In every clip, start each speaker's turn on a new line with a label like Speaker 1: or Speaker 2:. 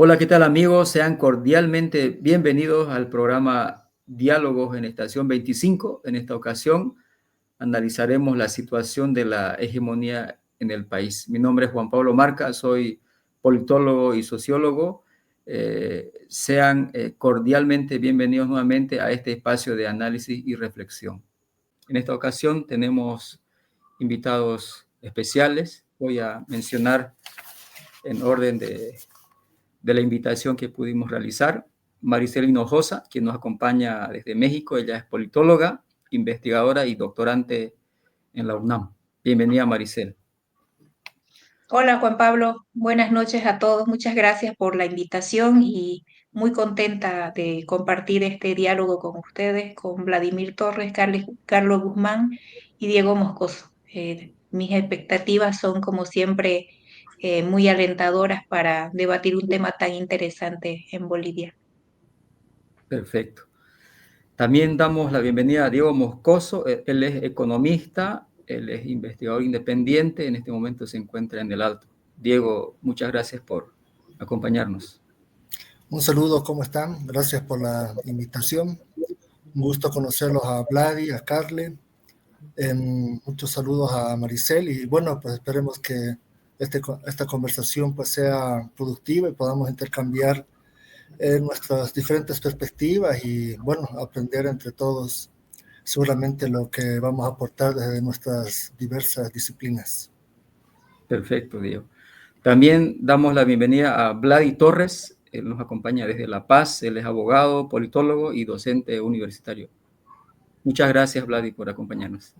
Speaker 1: Hola, ¿qué tal amigos? Sean cordialmente bienvenidos al programa Diálogos en Estación 25. En esta ocasión analizaremos la situación de la hegemonía en el país. Mi nombre es Juan Pablo Marca, soy politólogo y sociólogo. Sean cordialmente bienvenidos nuevamente a este espacio de análisis y reflexión. En esta ocasión tenemos invitados especiales. Voy a mencionar en orden de la invitación que pudimos realizar. Maricel Hinojosa, quien nos acompaña desde México. Ella es politóloga, investigadora y doctorante en la UNAM. Bienvenida, Maricel.
Speaker 2: Hola Juan Pablo, buenas noches a todos. Muchas gracias por la invitación y muy contenta de compartir este diálogo con ustedes, con Vladimir Torres, Carlos Guzmán y Diego Moscoso. Mis expectativas son, como siempre, muy alentadoras para debatir un tema tan interesante en Bolivia.
Speaker 1: Perfecto. También damos la bienvenida a Diego Moscoso. Él es economista, él es investigador independiente. En este momento se encuentra en el Alto. Diego, muchas gracias por acompañarnos.
Speaker 3: Un saludo, ¿cómo están? Gracias por la invitación. Un gusto conocerlos a Vladi, a Carle. Muchos saludos a Maricel y bueno, pues esperemos que esta conversación pues sea productiva y podamos intercambiar nuestras diferentes perspectivas y bueno, aprender entre todos seguramente lo que vamos a aportar desde nuestras diversas disciplinas.
Speaker 1: Perfecto, Diego. También damos la bienvenida a Vladi Torres. Él nos acompaña desde La Paz. Él es abogado, politólogo y docente universitario. Muchas gracias, Vladi, por acompañarnos.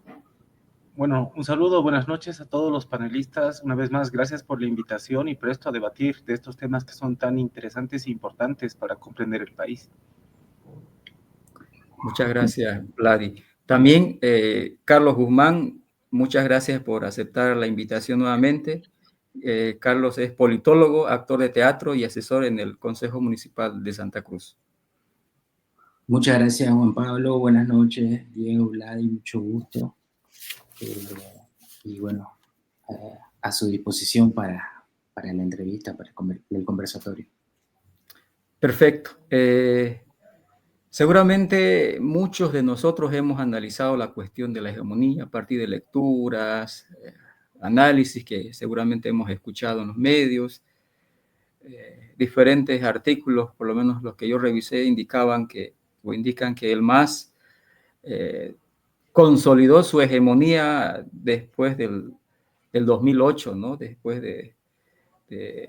Speaker 4: Bueno, un saludo, buenas noches a todos los panelistas. Una vez más, gracias por la invitación y presto a debatir de estos temas que son tan interesantes e importantes para comprender el país.
Speaker 1: Muchas gracias, Vladi. También, Carlos Guzmán, muchas gracias por aceptar la invitación nuevamente. Carlos es politólogo, actor de teatro y asesor en el Consejo Municipal de Santa Cruz.
Speaker 5: Muchas gracias, Juan Pablo. Buenas noches, Diego, Vladi, mucho gusto. Y bueno, a su disposición para la entrevista, para el conversatorio.
Speaker 1: Perfecto. Seguramente muchos de nosotros hemos analizado la cuestión de la hegemonía a partir de lecturas, análisis que seguramente hemos escuchado en los medios. Diferentes artículos, por lo menos los que yo revisé, indican que el MAS consolidó su hegemonía después del 2008, ¿no? Después de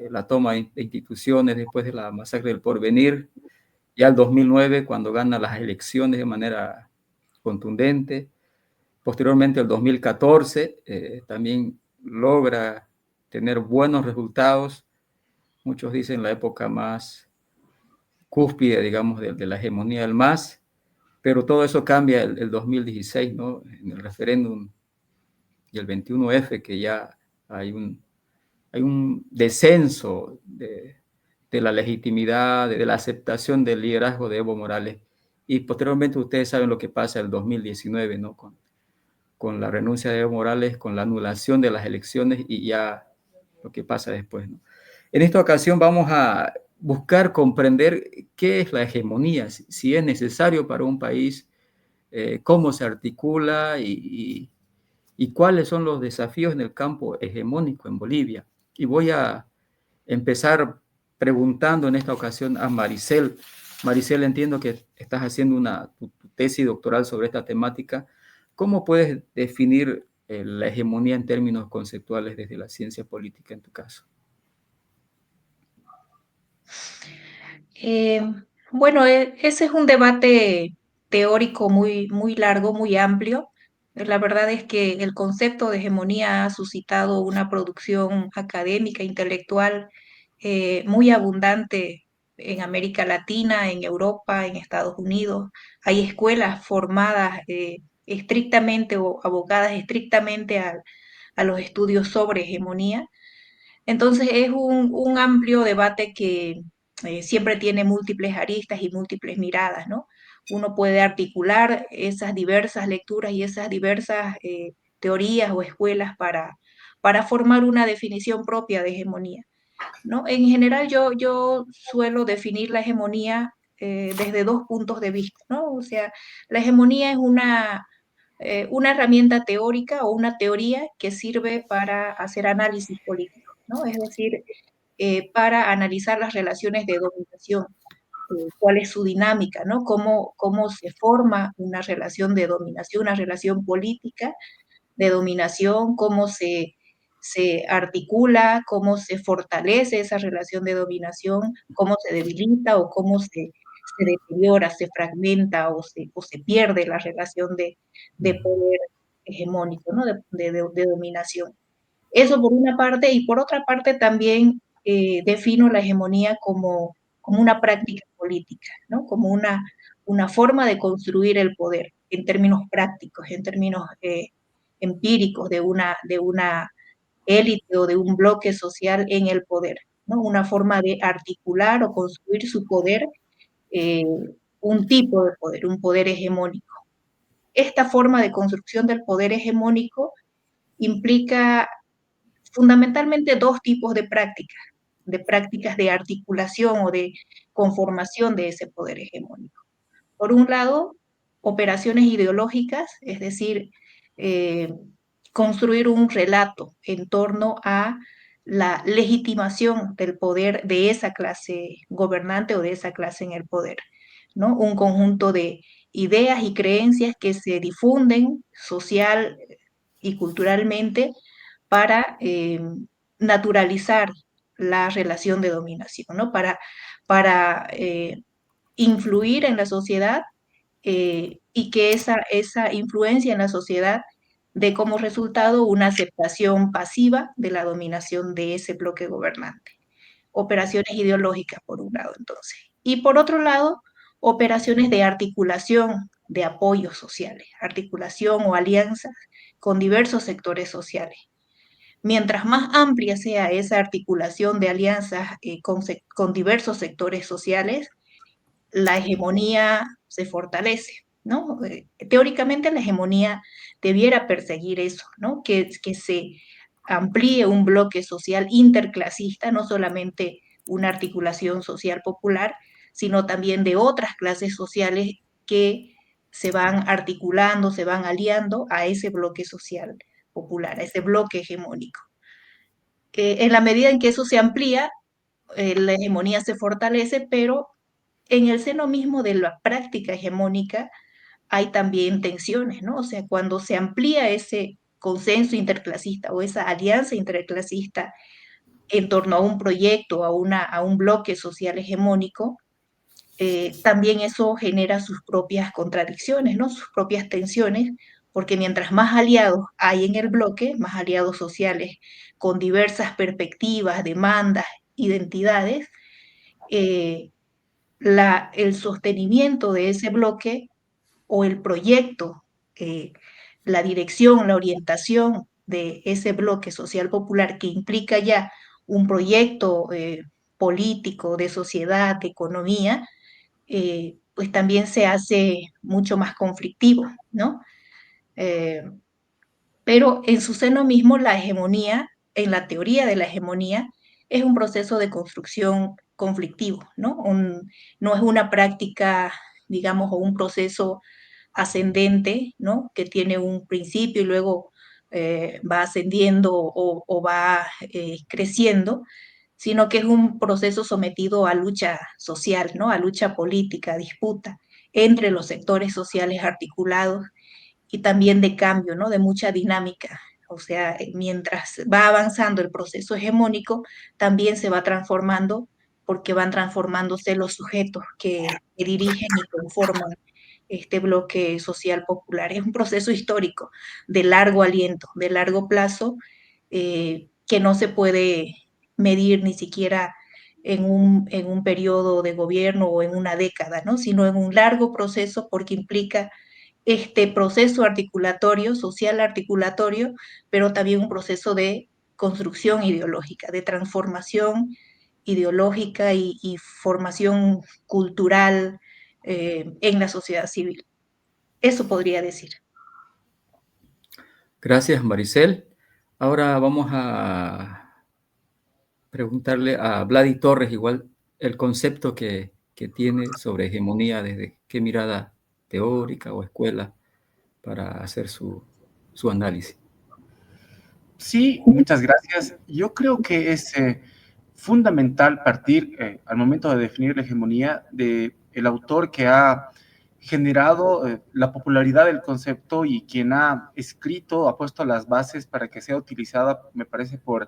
Speaker 1: la toma de instituciones, después de la masacre del Porvenir, ya el 2009 cuando gana las elecciones de manera contundente. Posteriormente el 2014 también logra tener buenos resultados. Muchos dicen la época más cúspide, digamos, de la hegemonía del MAS, pero todo eso cambia el 2016, ¿no? En el referéndum y el 21F, que ya hay un descenso de la legitimidad, de la aceptación del liderazgo de Evo Morales. Y posteriormente ustedes saben lo que pasa el 2019, ¿no? Con la renuncia de Evo Morales, con la anulación de las elecciones y ya lo que pasa después, ¿no? En esta ocasión vamos a buscar comprender qué es la hegemonía, si es necesario para un país, cómo se articula y cuáles son los desafíos en el campo hegemónico en Bolivia. Y voy a empezar preguntando en esta ocasión a Maricel. Maricel, entiendo que estás haciendo tu tesis doctoral sobre esta temática. ¿Cómo puedes definir la hegemonía en términos conceptuales desde la ciencia política en tu caso?
Speaker 2: Eh, bueno, ese es un debate teórico muy largo, muy amplio. La verdad es que el concepto de hegemonía ha suscitado una producción académica, intelectual, muy abundante en América Latina, en Europa, en Estados Unidos. Hay escuelas formadas estrictamente o abocadas estrictamente a los estudios sobre hegemonía. Entonces es un amplio debate que siempre tiene múltiples aristas y múltiples miradas, ¿no? Uno puede articular esas diversas lecturas y esas diversas teorías o escuelas para formar una definición propia de hegemonía. ¿no? En general yo suelo definir la hegemonía desde dos puntos de vista, ¿no? O sea, la hegemonía es una herramienta teórica o una teoría que sirve para hacer análisis político, ¿no? Es decir, para analizar las relaciones de dominación, cuál es su dinámica, ¿no? Cómo se forma una relación de dominación, una relación política de dominación, cómo se articula, cómo se fortalece esa relación de dominación, cómo se debilita o cómo se deteriora, se fragmenta o se pierde la relación de poder hegemónico, ¿no? De dominación. Eso por una parte, y por otra parte también defino la hegemonía como una práctica política, ¿no? Como una forma de construir el poder en términos prácticos, en términos empíricos de una élite o de un bloque social en el poder, ¿no? Una forma de articular o construir su poder, eh, un tipo de poder, un poder hegemónico. Esta forma de construcción del poder hegemónico implica fundamentalmente dos tipos de prácticas de articulación o de conformación de ese poder hegemónico. Por un lado, operaciones ideológicas, es decir, eh, construir un relato en torno a la legitimación del poder de esa clase gobernante o de esa clase en el poder, ¿no? Un conjunto de ideas y creencias que se difunden social y culturalmente para naturalizar la relación de dominación, ¿no? Para influir en la sociedad y que esa influencia en la sociedad dé como resultado una aceptación pasiva de la dominación de ese bloque gobernante. Operaciones ideológicas, por un lado, entonces. Y por otro lado, operaciones de articulación de apoyos sociales, articulación o alianzas con diversos sectores sociales. Mientras más amplia sea esa articulación de alianzas con diversos sectores sociales, la hegemonía se fortalece, ¿no? Teóricamente la hegemonía debiera perseguir eso, ¿no? Que se amplíe un bloque social interclasista, no solamente una articulación social popular, sino también de otras clases sociales que se van articulando, se van aliando a ese bloque social popular, a ese bloque hegemónico. En la medida en que eso se amplía, la hegemonía se fortalece, pero en el seno mismo de la práctica hegemónica hay también tensiones, ¿no? O sea, cuando se amplía ese consenso interclasista o esa alianza interclasista en torno a un proyecto, a un bloque social hegemónico, también eso genera sus propias contradicciones, ¿no? Sus propias tensiones, porque mientras más aliados hay en el bloque, más aliados sociales con diversas perspectivas, demandas, identidades, eh, el sostenimiento de ese bloque o el proyecto, la dirección, la orientación de ese bloque social popular que implica ya un proyecto político, de sociedad, de economía, pues también se hace mucho más conflictivo, ¿no? Eh, pero en su seno mismo la hegemonía, en la teoría de la hegemonía, es un proceso de construcción conflictivo, ¿no? No es una práctica, digamos, o un proceso ascendente, ¿no? Que tiene un principio y luego va ascendiendo o va creciendo, sino que es un proceso sometido a lucha social, ¿no? A lucha política, a disputa entre los sectores sociales articulados y también de cambio, ¿no? De mucha dinámica. O sea, mientras va avanzando el proceso hegemónico, también se va transformando porque van transformándose los sujetos que dirigen y conforman este bloque social popular. Es un proceso histórico de largo aliento, de largo plazo, que no se puede medir ni siquiera en un periodo de gobierno o en una década, ¿no? Sino en un largo proceso porque implica este proceso articulatorio, social articulatorio, pero también un proceso de construcción ideológica, de transformación ideológica y formación cultural en la sociedad civil. Eso podría decir.
Speaker 1: Gracias, Maricel. Ahora vamos preguntarle a Vladi Torres igual el concepto que tiene sobre hegemonía, desde qué mirada teórica o escuela para hacer su análisis.
Speaker 4: Sí, muchas gracias. Yo creo que es fundamental partir al momento de definir la hegemonía de el autor que ha generado la popularidad del concepto y quien ha escrito, ha puesto las bases para que sea utilizada, me parece, por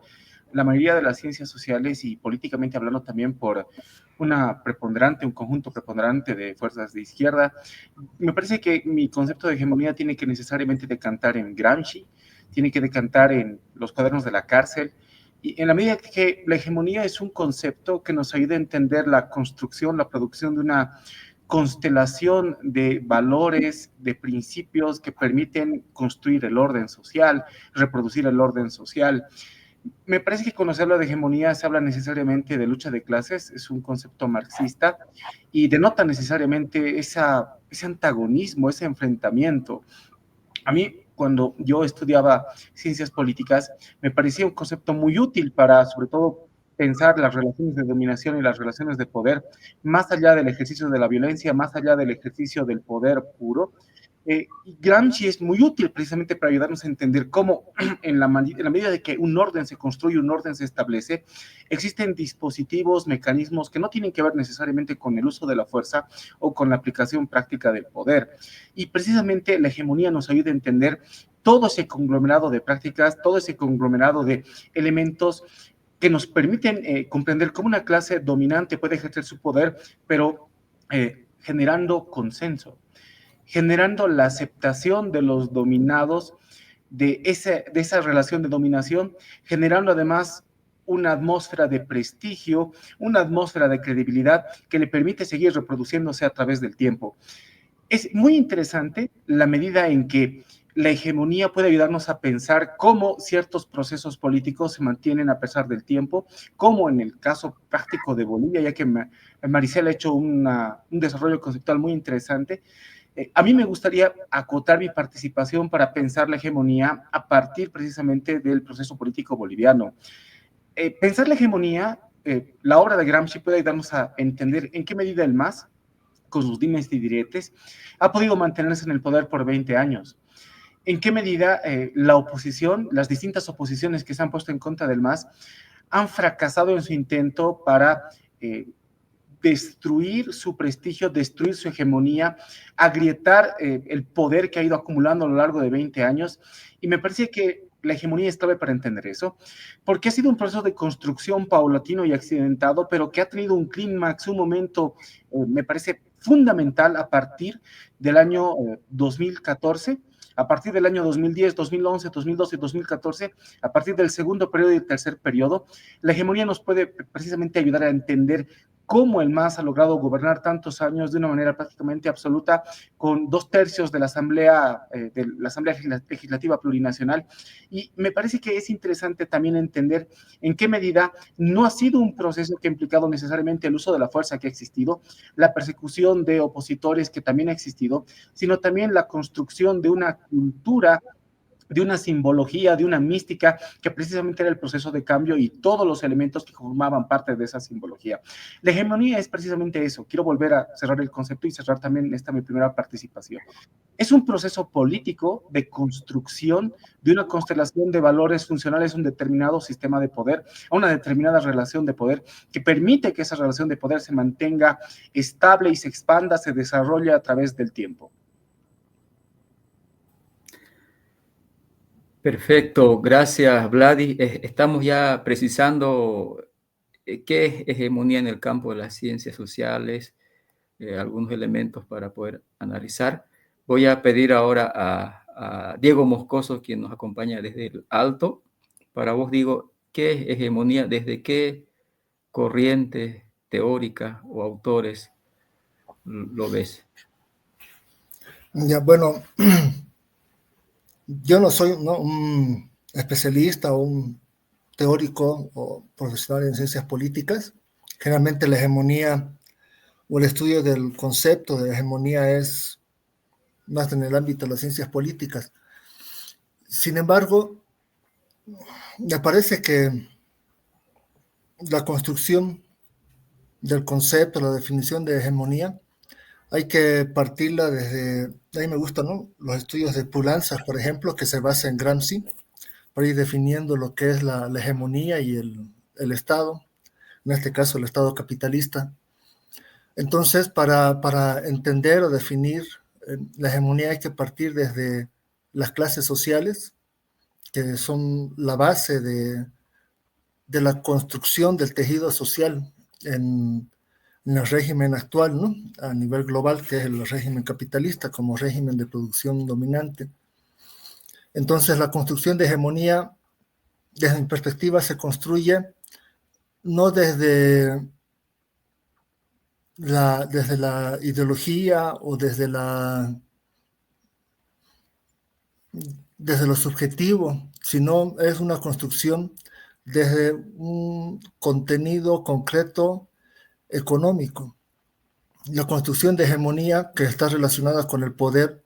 Speaker 4: la mayoría de las ciencias sociales y políticamente hablando también por un conjunto preponderante de fuerzas de izquierda. Me parece que mi concepto de hegemonía tiene que necesariamente decantar en Gramsci, tiene que decantar en los cuadernos de la cárcel, y en la medida que la hegemonía es un concepto que nos ayuda a entender la construcción, la producción de una constelación de valores, de principios que permiten construir el orden social, reproducir el orden social. Me parece que cuando se habla de hegemonía se habla necesariamente de lucha de clases, es un concepto marxista y denota necesariamente ese antagonismo, ese enfrentamiento. A mí, cuando yo estudiaba ciencias políticas, me parecía un concepto muy útil para, sobre todo, pensar las relaciones de dominación y las relaciones de poder, más allá del ejercicio de la violencia, más allá del ejercicio del poder puro. Y Gramsci es muy útil precisamente para ayudarnos a entender cómo en la medida de que un orden se construye, un orden se establece, existen dispositivos, mecanismos que no tienen que ver necesariamente con el uso de la fuerza o con la aplicación práctica del poder. Y precisamente la hegemonía nos ayuda a entender todo ese conglomerado de prácticas, todo ese conglomerado de elementos que nos permiten comprender cómo una clase dominante puede ejercer su poder, pero generando consenso, generando la aceptación de los dominados, de esa relación de dominación, generando además una atmósfera de prestigio, una atmósfera de credibilidad que le permite seguir reproduciéndose a través del tiempo. Es muy interesante la medida en que la hegemonía puede ayudarnos a pensar cómo ciertos procesos políticos se mantienen a pesar del tiempo, como en el caso práctico de Bolivia, ya que Maricel ha hecho un desarrollo conceptual muy interesante. A mí me gustaría acotar mi participación para pensar la hegemonía a partir precisamente del proceso político boliviano. Pensar la hegemonía, la obra de Gramsci puede ayudarnos a entender en qué medida el MAS, con sus dimes y diretes, ha podido mantenerse en el poder por 20 años. ¿En qué medida la oposición, las distintas oposiciones que se han puesto en contra del MAS, han fracasado en su intento para destruir su prestigio, destruir su hegemonía, agrietar el poder que ha ido acumulando a lo largo de 20 años? Y me parece que la hegemonía es clave para entender eso, porque ha sido un proceso de construcción paulatino y accidentado, pero que ha tenido un clímax, un momento, me parece fundamental a partir del año 2014, a partir del año 2010, 2011, 2012, 2014, a partir del segundo periodo y el tercer periodo. La hegemonía nos puede precisamente ayudar a entender cómo el MAS ha logrado gobernar tantos años de una manera prácticamente absoluta, con 2/3 de la Asamblea Legislativa Plurinacional. Y me parece que es interesante también entender en qué medida no ha sido un proceso que ha implicado necesariamente el uso de la fuerza que ha existido, la persecución de opositores que también ha existido, sino también la construcción de una cultura, de una simbología, de una mística, que precisamente era el proceso de cambio y todos los elementos que formaban parte de esa simbología. La hegemonía es precisamente eso. Quiero volver a cerrar el concepto y cerrar también esta mi primera participación. Es un proceso político de construcción de una constelación de valores funcionales a un determinado sistema de poder, a una determinada relación de poder, que permite que esa relación de poder se mantenga estable y se expanda, se desarrolle a través del tiempo.
Speaker 1: Perfecto, gracias Vladi. Estamos ya precisando qué es hegemonía en el campo de las ciencias sociales, algunos elementos para poder analizar. Voy a pedir ahora a Diego Moscoso, quien nos acompaña desde el Alto. Para vos, digo, ¿qué es hegemonía? ¿Desde qué corriente teórica o autores lo ves?
Speaker 3: Ya, bueno, yo no soy un especialista o un teórico o profesional en ciencias políticas. Generalmente la hegemonía o el estudio del concepto de hegemonía es más en el ámbito de las ciencias políticas. Sin embargo, me parece que la construcción del concepto, la definición de hegemonía, hay que partirla desde, a mí me gustan, ¿no?, los estudios de Poulantzas, por ejemplo, que se basa en Gramsci, para ir definiendo lo que es la hegemonía y el Estado, en este caso el Estado capitalista. Entonces, para entender o definir la hegemonía hay que partir desde las clases sociales, que son la base de la construcción del tejido social en el régimen actual, ¿no?, a nivel global, que es el régimen capitalista como régimen de producción dominante. Entonces, la construcción de hegemonía, desde mi perspectiva, se construye no desde la ideología o desde lo subjetivo, sino es una construcción desde un contenido concreto económico. La construcción de hegemonía que está relacionada con el poder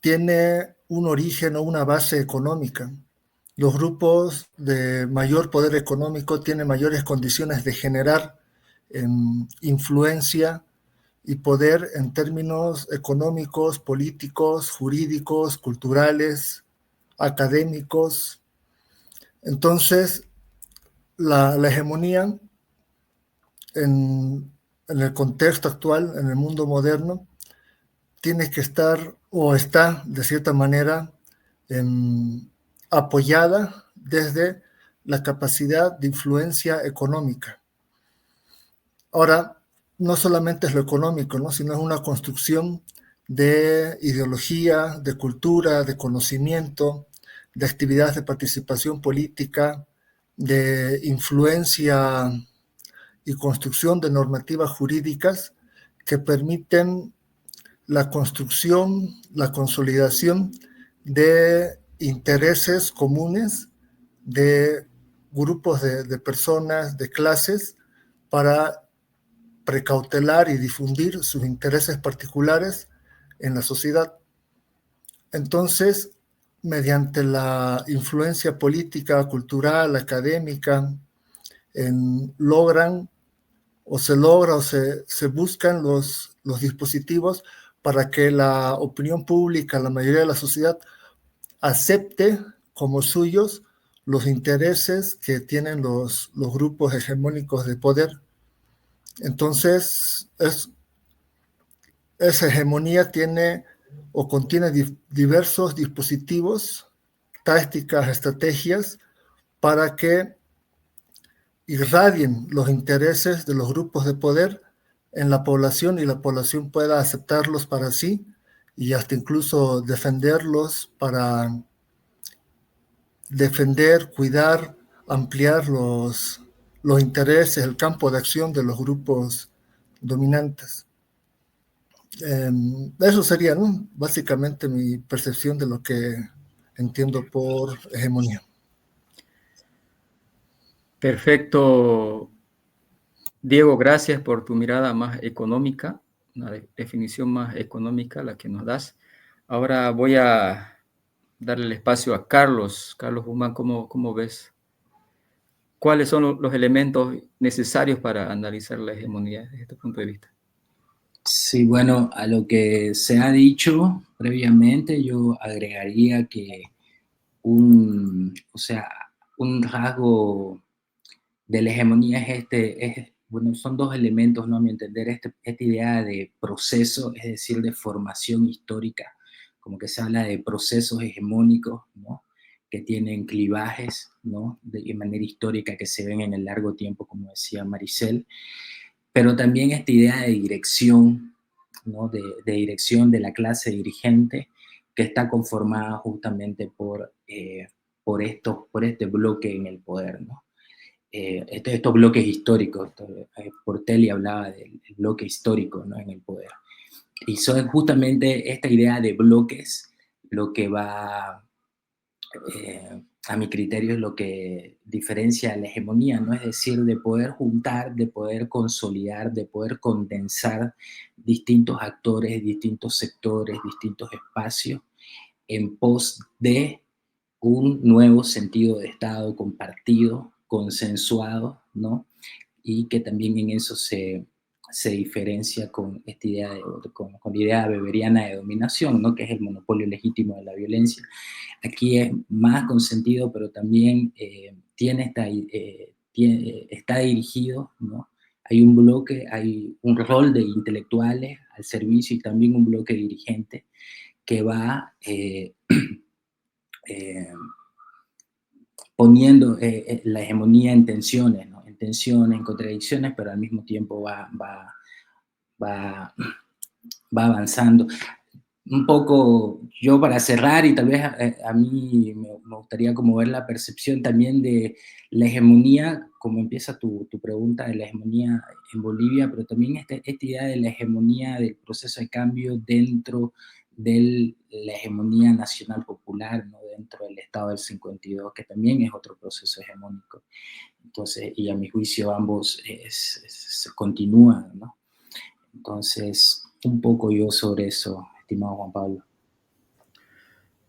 Speaker 3: tiene un origen o una base económica. Los grupos de mayor poder económico tienen mayores condiciones de generar influencia y poder en términos económicos, políticos, jurídicos, culturales, académicos. Entonces, la hegemonía en el contexto actual, en el mundo moderno, tiene que estar o está de cierta manera apoyada desde la capacidad de influencia económica. Ahora, no solamente es lo económico, ¿no?, sino es una construcción de ideología, de cultura, de conocimiento, de actividades de participación política, de influencia y construcción de normativas jurídicas que permiten la construcción, la consolidación de intereses comunes de grupos de personas, de clases, para precautelar y difundir sus intereses particulares en la sociedad. Entonces, mediante la influencia política, cultural, académica, logran o se buscan los dispositivos para que la opinión pública, la mayoría de la sociedad, acepte como suyos los intereses que tienen los grupos hegemónicos de poder. Entonces, esa hegemonía tiene o contiene diversos dispositivos, tácticas, estrategias para que irradien los intereses de los grupos de poder en la población y la población pueda aceptarlos para sí y hasta incluso defenderlos para defender, cuidar, ampliar los intereses, el campo de acción de los grupos dominantes. Eso sería, ¿no?, básicamente mi percepción de lo que entiendo por hegemonía.
Speaker 1: Perfecto, Diego, gracias por tu mirada más económica, una definición más económica la que nos das. Ahora voy a darle el espacio a Carlos. Carlos Guzmán, ¿cómo ves? ¿Cuáles son los elementos necesarios para analizar la hegemonía desde este punto de vista?
Speaker 5: Sí, bueno, a lo que se ha dicho previamente, yo agregaría que un rasgo de la hegemonía bueno, son dos elementos, ¿no?, a mi entender, esta idea de proceso, es decir, de formación histórica, como que se habla de procesos hegemónicos, ¿no?, que tienen clivajes, ¿no?, de manera histórica que se ven en el largo tiempo, como decía Maricel, pero también esta idea de dirección, ¿no?, de dirección de la clase dirigente, que está conformada justamente por este bloque en el poder, ¿no? Estos bloques históricos, Portelli hablaba del bloque histórico, ¿no?, en el poder. Y son justamente esta idea de bloques lo que va, a mi criterio, es lo que diferencia la hegemonía, ¿no? Es decir, de poder juntar, de poder consolidar, de poder condensar distintos actores, distintos sectores, distintos espacios en pos de un nuevo sentido de Estado compartido, consensuados, ¿no? Y que también en eso se diferencia con esta idea con la idea weberiana de dominación, ¿no? Que es el monopolio legítimo de la violencia. Aquí es más consentido, pero también está dirigido, ¿no? Hay un bloque, hay un rol de intelectuales al servicio y también un bloque dirigente que va poniendo la hegemonía en tensiones, ¿no? En tensiones, en contradicciones, pero al mismo tiempo va avanzando. Un poco, yo para cerrar, y tal vez a mí me gustaría como ver la percepción también de la hegemonía, como empieza tu pregunta de la hegemonía en Bolivia, pero también esta idea de la hegemonía del proceso de cambio dentro de la hegemonía nacional popular, ¿no? Dentro del Estado del 52, que también es otro proceso hegemónico. Entonces, y a mi juicio ambos se continúan, ¿no? Entonces, un poco yo sobre eso, estimado Juan Pablo.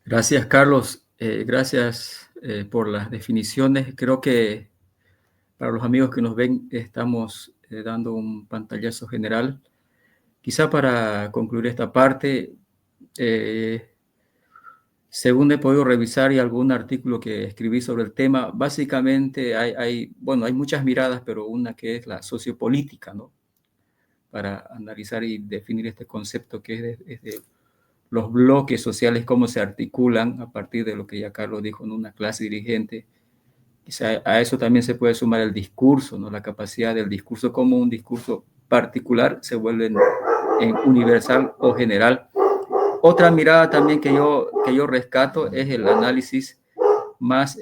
Speaker 1: Gracias, Carlos. Gracias por las definiciones. Creo que para los amigos que nos ven estamos dando un pantallazo general. Quizá para concluir esta parte, según he podido revisar y algún artículo que escribí sobre el tema, básicamente hay muchas miradas, pero una que es la sociopolítica, ¿no? Para analizar y definir este concepto que es de los bloques sociales, cómo se articulan a partir de lo que ya Carlos dijo en una clase dirigente. Quizá a eso también se puede sumar el discurso, ¿no? La capacidad del discurso, como un discurso particular se vuelve en universal o general. Otra mirada también que yo rescato es el análisis más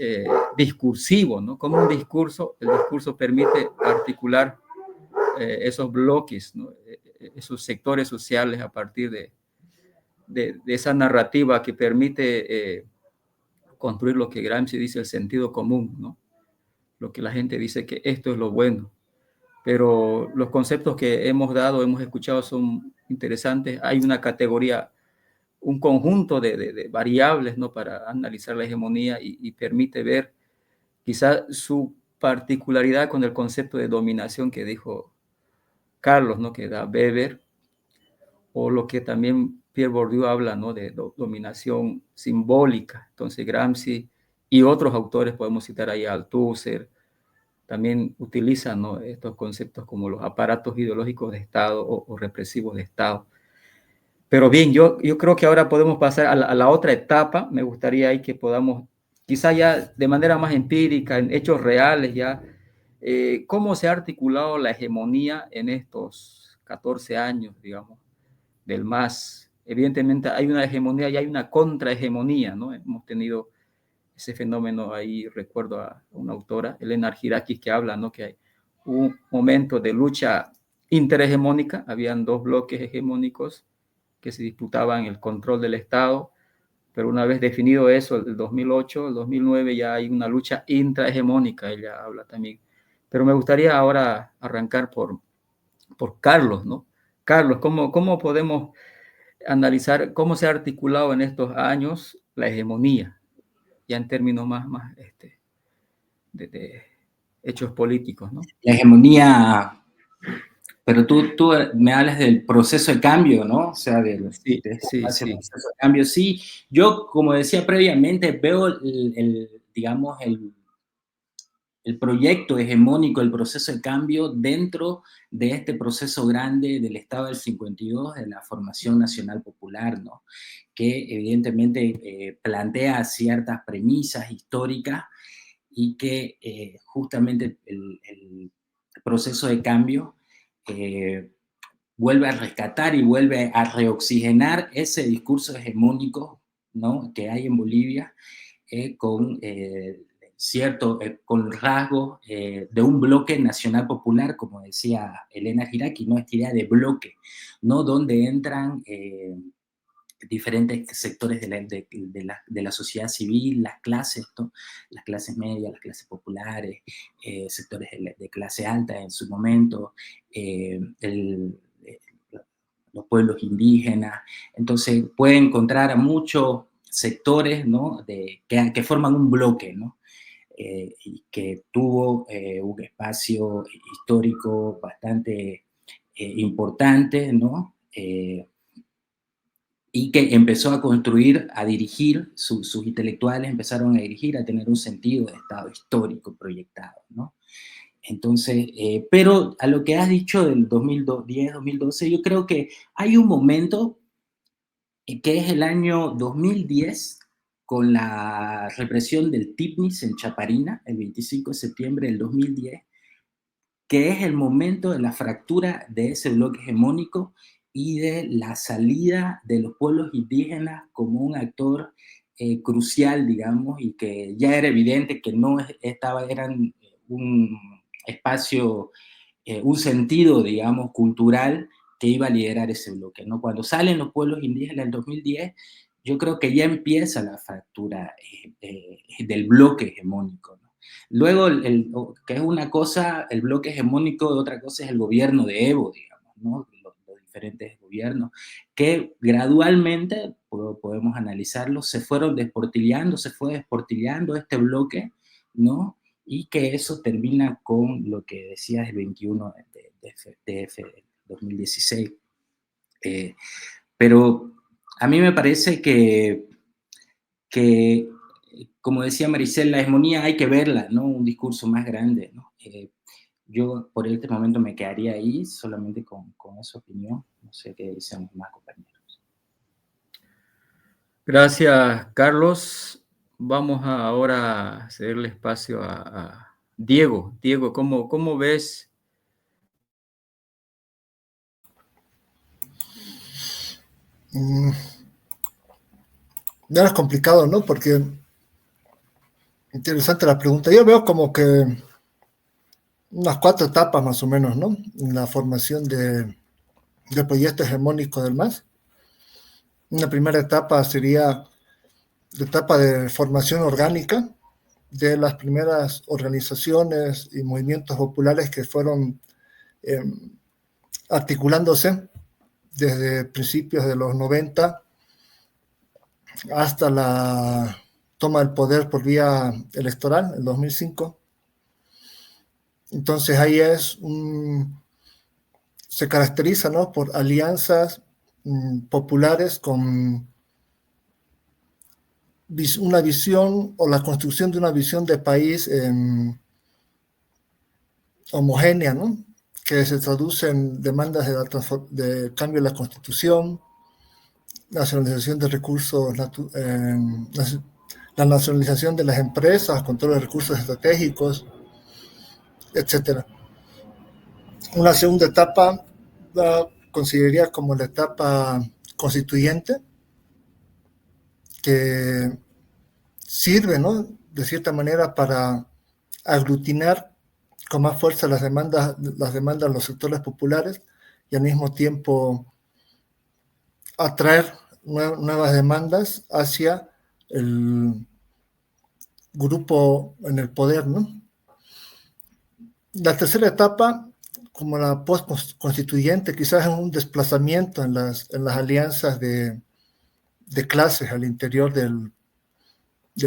Speaker 1: discursivo, ¿no? Como el discurso permite articular esos bloques, ¿no? Esos sectores sociales a partir de esa narrativa que permite construir lo que Gramsci dice el sentido común, ¿no? Lo que la gente dice que esto es lo bueno. Pero los conceptos que hemos escuchado son interesantes. Hay una categoría, un conjunto de variables, ¿no? Para analizar la hegemonía y permite ver quizá su particularidad con el concepto de dominación que dijo Carlos, ¿no? Que da Weber, o lo que también Pierre Bourdieu habla, ¿no? De dominación simbólica. Entonces Gramsci y otros autores, podemos citar ahí a Althusser, también utilizan, ¿no? Estos conceptos como los aparatos ideológicos de Estado o represivos de Estado. Pero bien, yo creo que ahora podemos pasar a la otra etapa. Me gustaría ahí que podamos, quizá ya de manera más empírica, en hechos reales ya, cómo se ha articulado la hegemonía en estos 14 años, digamos, del MAS. Evidentemente hay una hegemonía y hay una contrahegemonía, ¿no? Hemos tenido ese fenómeno ahí, recuerdo a una autora, Elena Argirakis, que habla, ¿no? Que hay un momento de lucha interhegemónica, habían dos bloques hegemónicos que se disputaban el control del Estado, pero una vez definido eso, el 2008, el 2009, ya hay una lucha intrahegemónica, ella habla también. Pero me gustaría ahora arrancar por Carlos, ¿no? Carlos, ¿cómo podemos analizar cómo se ha articulado en estos años la hegemonía, ya en términos más de hechos políticos, ¿no?
Speaker 5: La hegemonía, pero tú me hablas del proceso de cambio, ¿no? O sea,
Speaker 1: Sí.
Speaker 5: proceso de cambio. Sí, yo, como decía previamente, veo digamos, el proyecto hegemónico, el proceso de cambio dentro de este proceso grande del Estado del 52, de la formación nacional popular, ¿no? Que evidentemente plantea ciertas premisas históricas y que justamente el proceso de cambio vuelve a rescatar y vuelve a reoxigenar ese discurso hegemónico, ¿no? Que hay en Bolivia con rasgos de un bloque nacional popular, como decía Elena Argirakis, ¿no? Esta idea de bloque, ¿no? Donde entran diferentes sectores de la sociedad civil, las clases, ¿no? Las clases medias, las clases populares, sectores de clase alta en su momento, los pueblos indígenas. Entonces puede encontrar a muchos sectores, ¿no? que forman un bloque, ¿no? y que tuvo un espacio histórico bastante importante, ¿no? Y que empezó a construir, a dirigir, sus intelectuales empezaron a dirigir, a tener un sentido de Estado histórico proyectado, ¿no? Entonces, pero a lo que has dicho del 2010, 2012, yo creo que hay un momento que es el año 2010, con la represión del TIPNIS en Chaparina, el 25 de septiembre del 2010, que es el momento de la fractura de ese bloque hegemónico y de la salida de los pueblos indígenas como un actor crucial, digamos, y que ya era evidente que no eran un espacio, un sentido, digamos, cultural que iba a liderar ese bloque, ¿no? Cuando salen los pueblos indígenas en el 2010, yo creo que ya empieza la fractura del bloque hegemónico, ¿no? Luego, que es una cosa, el bloque hegemónico, otra cosa es el gobierno de Evo, digamos, ¿no? Los diferentes gobiernos, que gradualmente, podemos analizarlo, se fue desportillando este bloque, ¿no? Y que eso termina con lo que decías el 21 de 2016. Pero a mí me parece que como decía Maricel, la hegemonía hay que verla, ¿no? Un discurso más grande, ¿no? Yo por este momento me quedaría ahí solamente con esa opinión. No sé qué dicen los más compañeros.
Speaker 1: Gracias, Carlos. Vamos ahora a cederle espacio a Diego. Diego, ¿cómo ves?
Speaker 3: Ya es complicado, ¿no? Porque interesante la pregunta. Yo veo como que unas 4 etapas más o menos, ¿no? En la formación del proyecto hegemónico del MAS. Una primera etapa sería la etapa de formación orgánica de las primeras organizaciones y movimientos populares que fueron articulándose desde principios de los 90 hasta la toma del poder por vía electoral, en 2005. Entonces ahí se caracteriza, ¿no?, por alianzas populares con una visión o la construcción de una visión de país homogénea, ¿no?, que se traduce en demandas de cambio de la Constitución, nacionalización de recursos, la nacionalización de las empresas, control de recursos estratégicos, etc. Una segunda etapa la consideraría como la etapa constituyente, que sirve, ¿no?, de cierta manera para aglutinar con más fuerza las demandas de los sectores populares y al mismo tiempo atraer nuevas demandas hacia el grupo en el poder, ¿no? La tercera etapa, como la post-constituyente, quizás es un desplazamiento en las alianzas de clases al interior del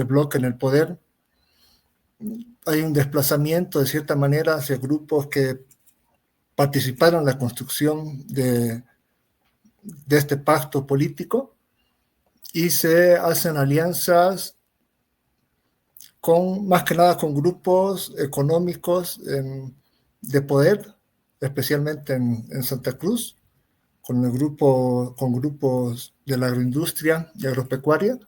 Speaker 3: bloque en el poder. Hay un desplazamiento, de cierta manera, hacia grupos que participaron en la construcción de este pacto político y se hacen alianzas más que nada con grupos económicos de poder, especialmente en Santa Cruz, con grupos de la agroindustria y agropecuaria,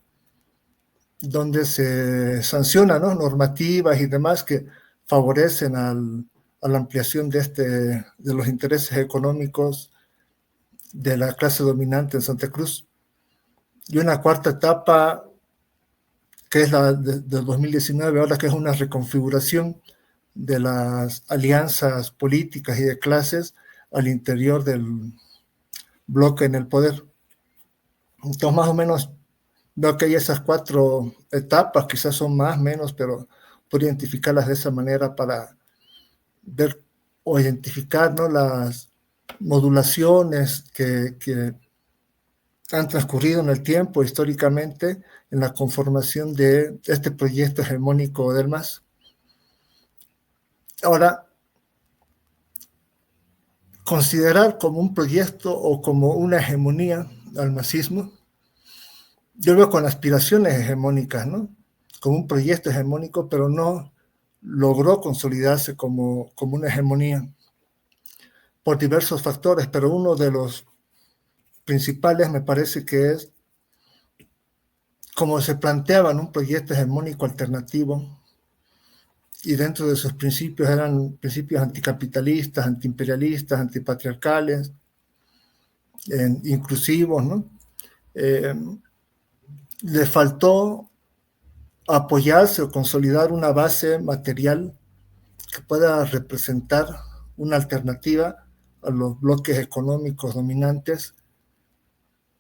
Speaker 3: donde se sancionan, ¿no?, normativas y demás que favorecen a la ampliación de los intereses económicos de la clase dominante en Santa Cruz. Y una cuarta etapa, que es la del 2019, ahora, que es una reconfiguración de las alianzas políticas y de clases al interior del bloque en el poder. Entonces, más o menos, veo que hay esas 4 etapas, quizás son más, menos, pero por identificarlas de esa manera para ver o identificar, ¿no?, las modulaciones que han transcurrido en el tiempo históricamente en la conformación de este proyecto hegemónico del MAS. Ahora, considerar como un proyecto o como una hegemonía al masismo, yo veo con aspiraciones hegemónicas, ¿no? Como un proyecto hegemónico, pero no logró consolidarse como una hegemonía por diversos factores, pero uno de los principales me parece que es como se planteaba en un proyecto hegemónico alternativo y dentro de sus principios eran principios anticapitalistas, antiimperialistas, antipatriarcales, inclusivos, ¿no? Eh, Le faltó apoyarse o consolidar una base material que pueda representar una alternativa a los bloques económicos dominantes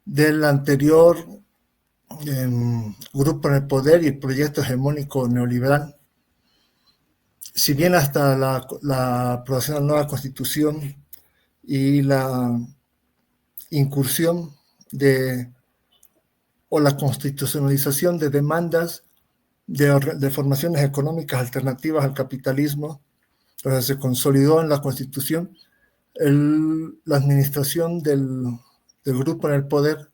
Speaker 3: del anterior grupo en el poder y proyecto hegemónico neoliberal. Si bien hasta la aprobación de la nueva constitución y la incursión o la constitucionalización de demandas de formaciones económicas alternativas al capitalismo, o sea, se consolidó en la constitución, la administración del grupo en el poder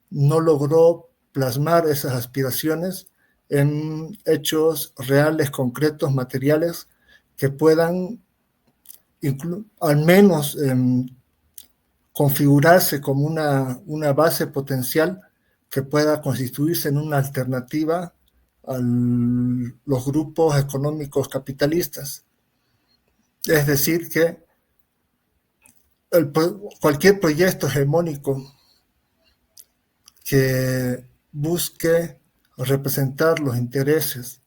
Speaker 3: no logró plasmar esas aspiraciones en hechos reales, concretos, materiales, que puedan al menos configurarse como una base potencial que pueda constituirse en una alternativa a los grupos económicos capitalistas. Es decir, que cualquier proyecto hegemónico que busque representar los intereses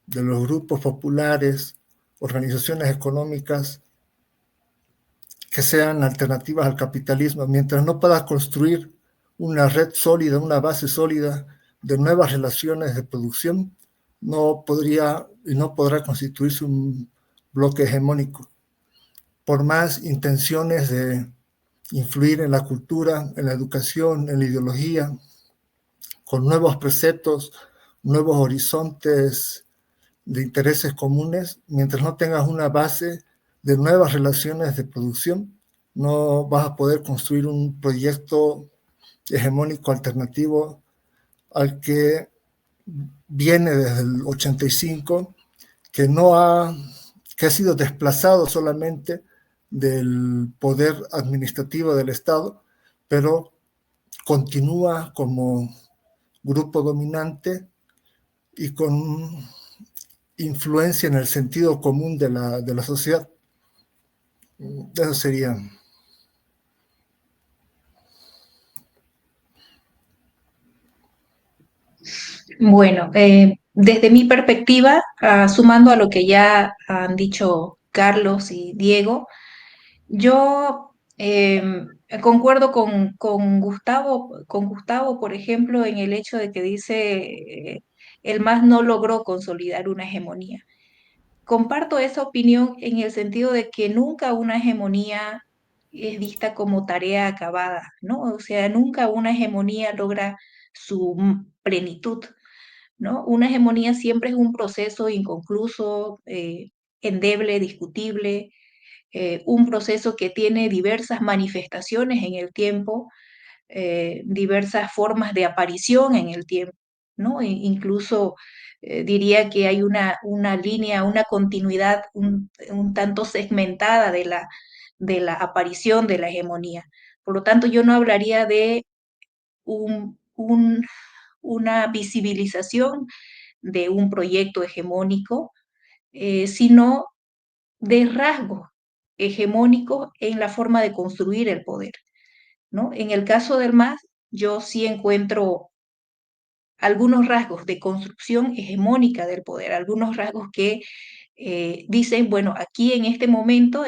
Speaker 3: de los grupos populares, organizaciones económicas que sean alternativas al capitalismo, mientras no pueda construir una red sólida, una base sólida de nuevas relaciones de producción, no podría y no podrá constituirse un bloque hegemónico. Por más intenciones de influir en la cultura, en la educación, en la ideología, con nuevos preceptos, nuevos horizontes de intereses comunes, mientras no tengas una base de nuevas relaciones de producción, no vas a poder construir un proyecto hegemónico alternativo al que viene desde el 85, que ha sido desplazado solamente del poder administrativo del Estado, pero continúa como grupo dominante y con influencia en el sentido común de la sociedad. Eso sería.
Speaker 2: Bueno, desde mi perspectiva, sumando a lo que ya han dicho Carlos y Diego, yo concuerdo con Gustavo, por ejemplo, en el hecho de que dice el MAS no logró consolidar una hegemonía. Comparto esa opinión en el sentido de que nunca una hegemonía es vista como tarea acabada, ¿no? O sea, nunca una hegemonía logra su plenitud, ¿no? Una hegemonía siempre es un proceso inconcluso, endeble, discutible, un proceso que tiene diversas manifestaciones en el tiempo, diversas formas de aparición en el tiempo, ¿no? Incluso diría que hay una línea, una continuidad un tanto segmentada de la aparición de la hegemonía. Por lo tanto, yo no hablaría de una visibilización de un proyecto hegemónico, sino de rasgos hegemónicos en la forma de construir el poder, ¿no? En el caso del MAS, yo sí encuentro algunos rasgos de construcción hegemónica del poder, algunos rasgos que dicen, bueno, aquí en este momento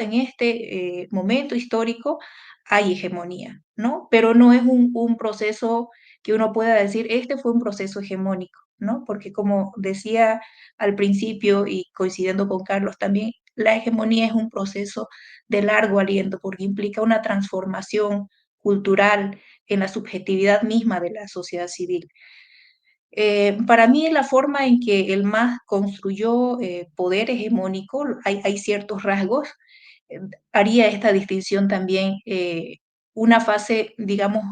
Speaker 2: histórico hay hegemonía, ¿no? Pero no es un proceso que uno pueda decir, este fue un proceso hegemónico, ¿no? Porque como decía al principio y coincidiendo con Carlos también, la hegemonía es un proceso de largo aliento porque implica una transformación cultural en la subjetividad misma de la sociedad civil. Para mí, la forma en que el MAS construyó poder hegemónico, hay ciertos rasgos. Haría esta distinción también, una fase, digamos,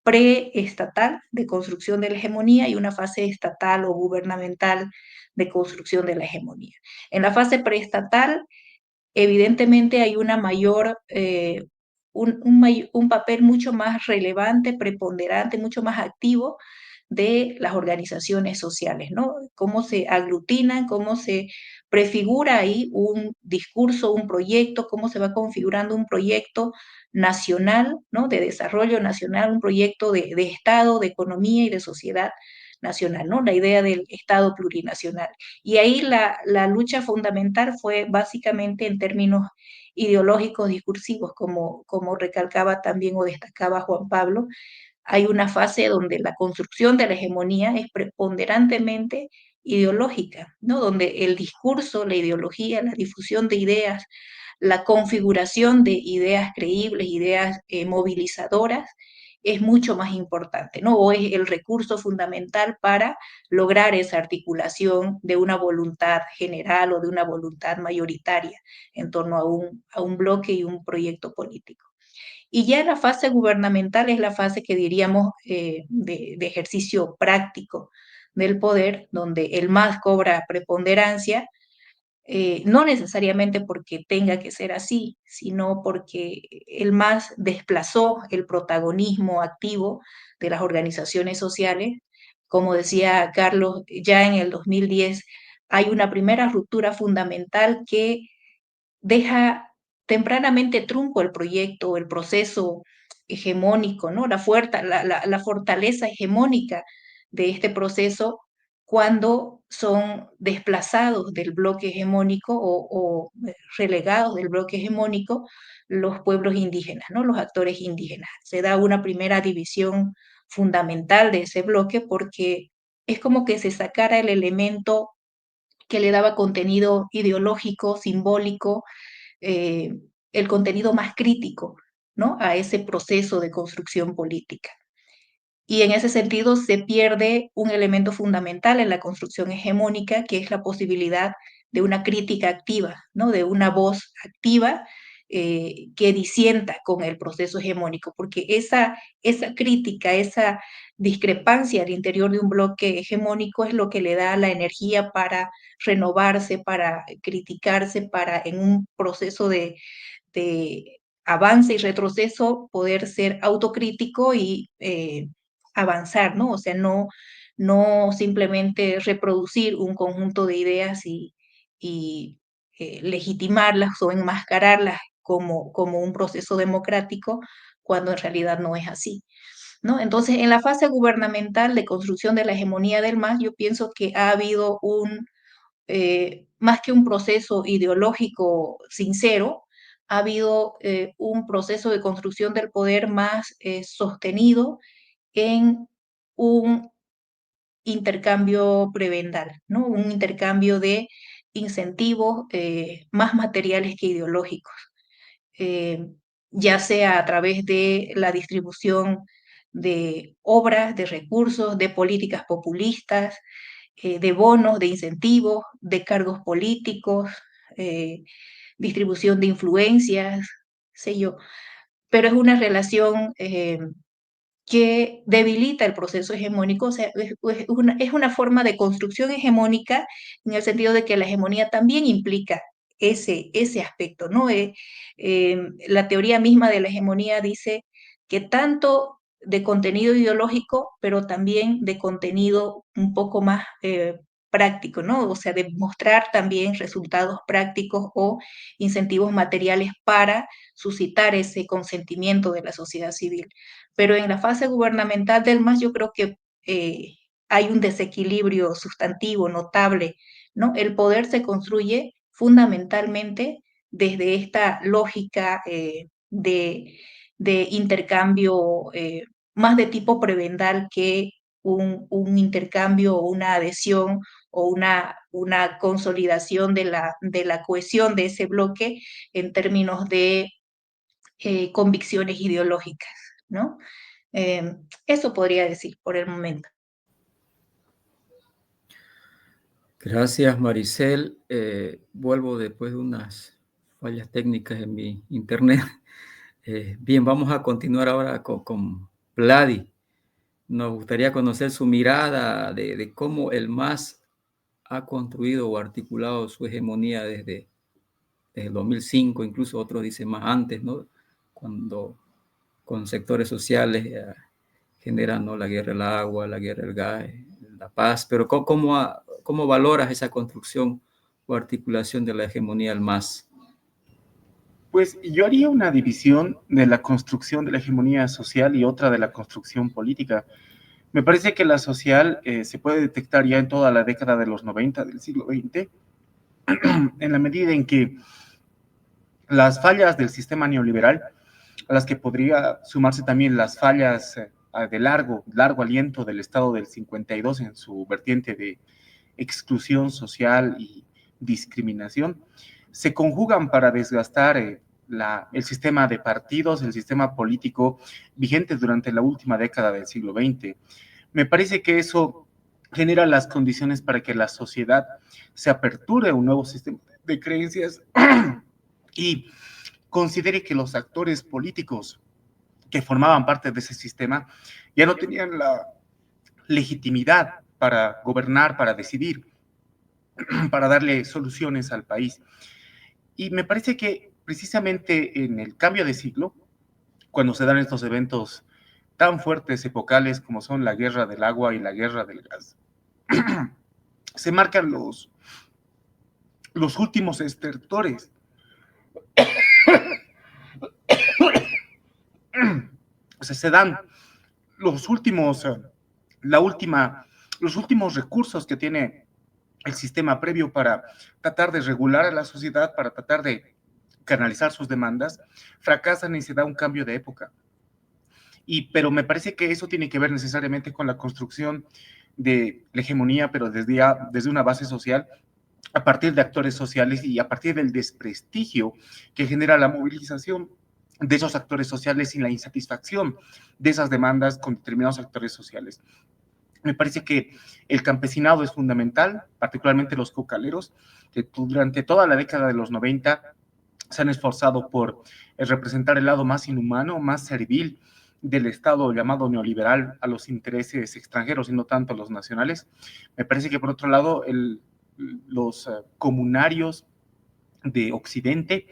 Speaker 2: preestatal de construcción de la hegemonía y una fase estatal o gubernamental de construcción de la hegemonía. En la fase preestatal, evidentemente hay una mayor, un papel mucho más relevante, preponderante, mucho más activo de las organizaciones sociales, ¿no? Cómo se aglutinan, cómo se prefigura ahí un discurso, un proyecto, cómo se va configurando un proyecto nacional, ¿no? De desarrollo nacional, un proyecto de Estado, de economía y de sociedad nacional, ¿no? La idea del Estado plurinacional. Y ahí la lucha fundamental fue básicamente en términos ideológicos discursivos, como recalcaba también o destacaba Juan Pablo. Hay una fase donde la construcción de la hegemonía es preponderantemente ideológica, ¿no? Donde el discurso, la ideología, la difusión de ideas, la configuración de ideas creíbles, ideas movilizadoras, es mucho más importante, ¿no? O es el recurso fundamental para lograr esa articulación de una voluntad general o de una voluntad mayoritaria en torno a un bloque y un proyecto político. Y ya la fase gubernamental es la fase que diríamos de ejercicio práctico del poder, donde el MAS cobra preponderancia, no necesariamente porque tenga que ser así, sino porque el MAS desplazó el protagonismo activo de las organizaciones sociales. Como decía Carlos, ya en el 2010 hay una primera ruptura fundamental que deja tempranamente trunco el proyecto, el proceso hegemónico, ¿no? La fortaleza hegemónica de este proceso cuando son desplazados del bloque hegemónico o relegados del bloque hegemónico los pueblos indígenas, ¿no? Los actores indígenas. Se da una primera división fundamental de ese bloque porque es como que se sacara el elemento que le daba contenido ideológico, simbólico, eh, el contenido más crítico, ¿no? A ese proceso de construcción política. Y en ese sentido se pierde un elemento fundamental en la construcción hegemónica, que es la posibilidad de una crítica activa, ¿no? De una voz activa que disienta con el proceso hegemónico, porque esa crítica, esa discrepancia al interior de un bloque hegemónico es lo que le da la energía para renovarse, para criticarse, para en un proceso de avance y retroceso poder ser autocrítico y avanzar, ¿no? O sea, no simplemente reproducir un conjunto de ideas y legitimarlas o enmascararlas como un proceso democrático cuando en realidad no es así, ¿no? Entonces, en la fase gubernamental de construcción de la hegemonía del MAS, yo pienso que ha habido más que un proceso ideológico sincero, ha habido un proceso de construcción del poder más sostenido en un intercambio prebendal, ¿no? Un intercambio de incentivos más materiales que ideológicos, eh, ya sea a través de la distribución de obras, de recursos, de políticas populistas, de bonos, de incentivos, de cargos políticos, eh, distribución de influencias, sé yo, pero es una relación que debilita el proceso hegemónico, o sea, es una forma de construcción hegemónica en el sentido de que la hegemonía también implica ese aspecto, ¿no? La teoría misma de la hegemonía dice que tanto de contenido ideológico, pero también de contenido un poco más práctico, ¿no? O sea, de mostrar también resultados prácticos o incentivos materiales para suscitar ese consentimiento de la sociedad civil. Pero en la fase gubernamental del MAS yo creo que hay un desequilibrio sustantivo notable, ¿no? El poder se construye fundamentalmente desde esta lógica de intercambio más de tipo prebendal que un intercambio o una adhesión o una consolidación de la cohesión de ese bloque en términos de convicciones ideológicas, ¿no? Eso podría decir por el momento.
Speaker 1: Gracias, Maricel. Vuelvo después de unas fallas técnicas en mi internet. Bien, vamos a continuar ahora con Vladi. Nos gustaría conocer su mirada de cómo el MAS ha construido o articulado su hegemonía desde el 2005, incluso otros dicen más antes, ¿no? Cuando con sectores sociales generan, ¿no?, la guerra del agua, la guerra del gas, la paz, pero ¿cómo valoras esa construcción o articulación de la hegemonía del MAS?
Speaker 4: Pues yo haría una división de la construcción de la hegemonía social y otra de la construcción política. Me parece que la social se puede detectar ya en toda la década de los 90 del siglo XX, en la medida en que las fallas del sistema neoliberal, a las que podría sumarse también las fallas de largo aliento del Estado del 52 en su vertiente de exclusión social y discriminación, se conjugan para desgastar el sistema de partidos, el sistema político vigente durante la última década del siglo XX. Me parece que eso genera las condiciones para que la sociedad se aperture a un nuevo sistema de creencias y considere que los actores políticos que formaban parte de ese sistema ya no tenían la legitimidad para gobernar, para decidir, para darle soluciones al país. Y me parece que precisamente en el cambio de siglo, cuando se dan estos eventos tan fuertes, epocales, como son la guerra del agua y la guerra del gas, se marcan los últimos estertores. O sea, se dan los últimos recursos que tiene el sistema previo para tratar de regular a la sociedad, para tratar de canalizar sus demandas, fracasan y se da un cambio de época. Pero me parece que eso tiene que ver necesariamente con la construcción de la hegemonía, pero desde una base social, a partir de actores sociales y a partir del desprestigio que genera la movilización de esos actores sociales y la insatisfacción de esas demandas con determinados actores sociales. Me parece que el campesinado es fundamental, particularmente los cocaleros, que durante toda la década de los 90 se han esforzado por representar el lado más inhumano, más servil del Estado llamado neoliberal a los intereses extranjeros y no tanto a los nacionales. Me parece que, por otro lado, los comunarios de Occidente,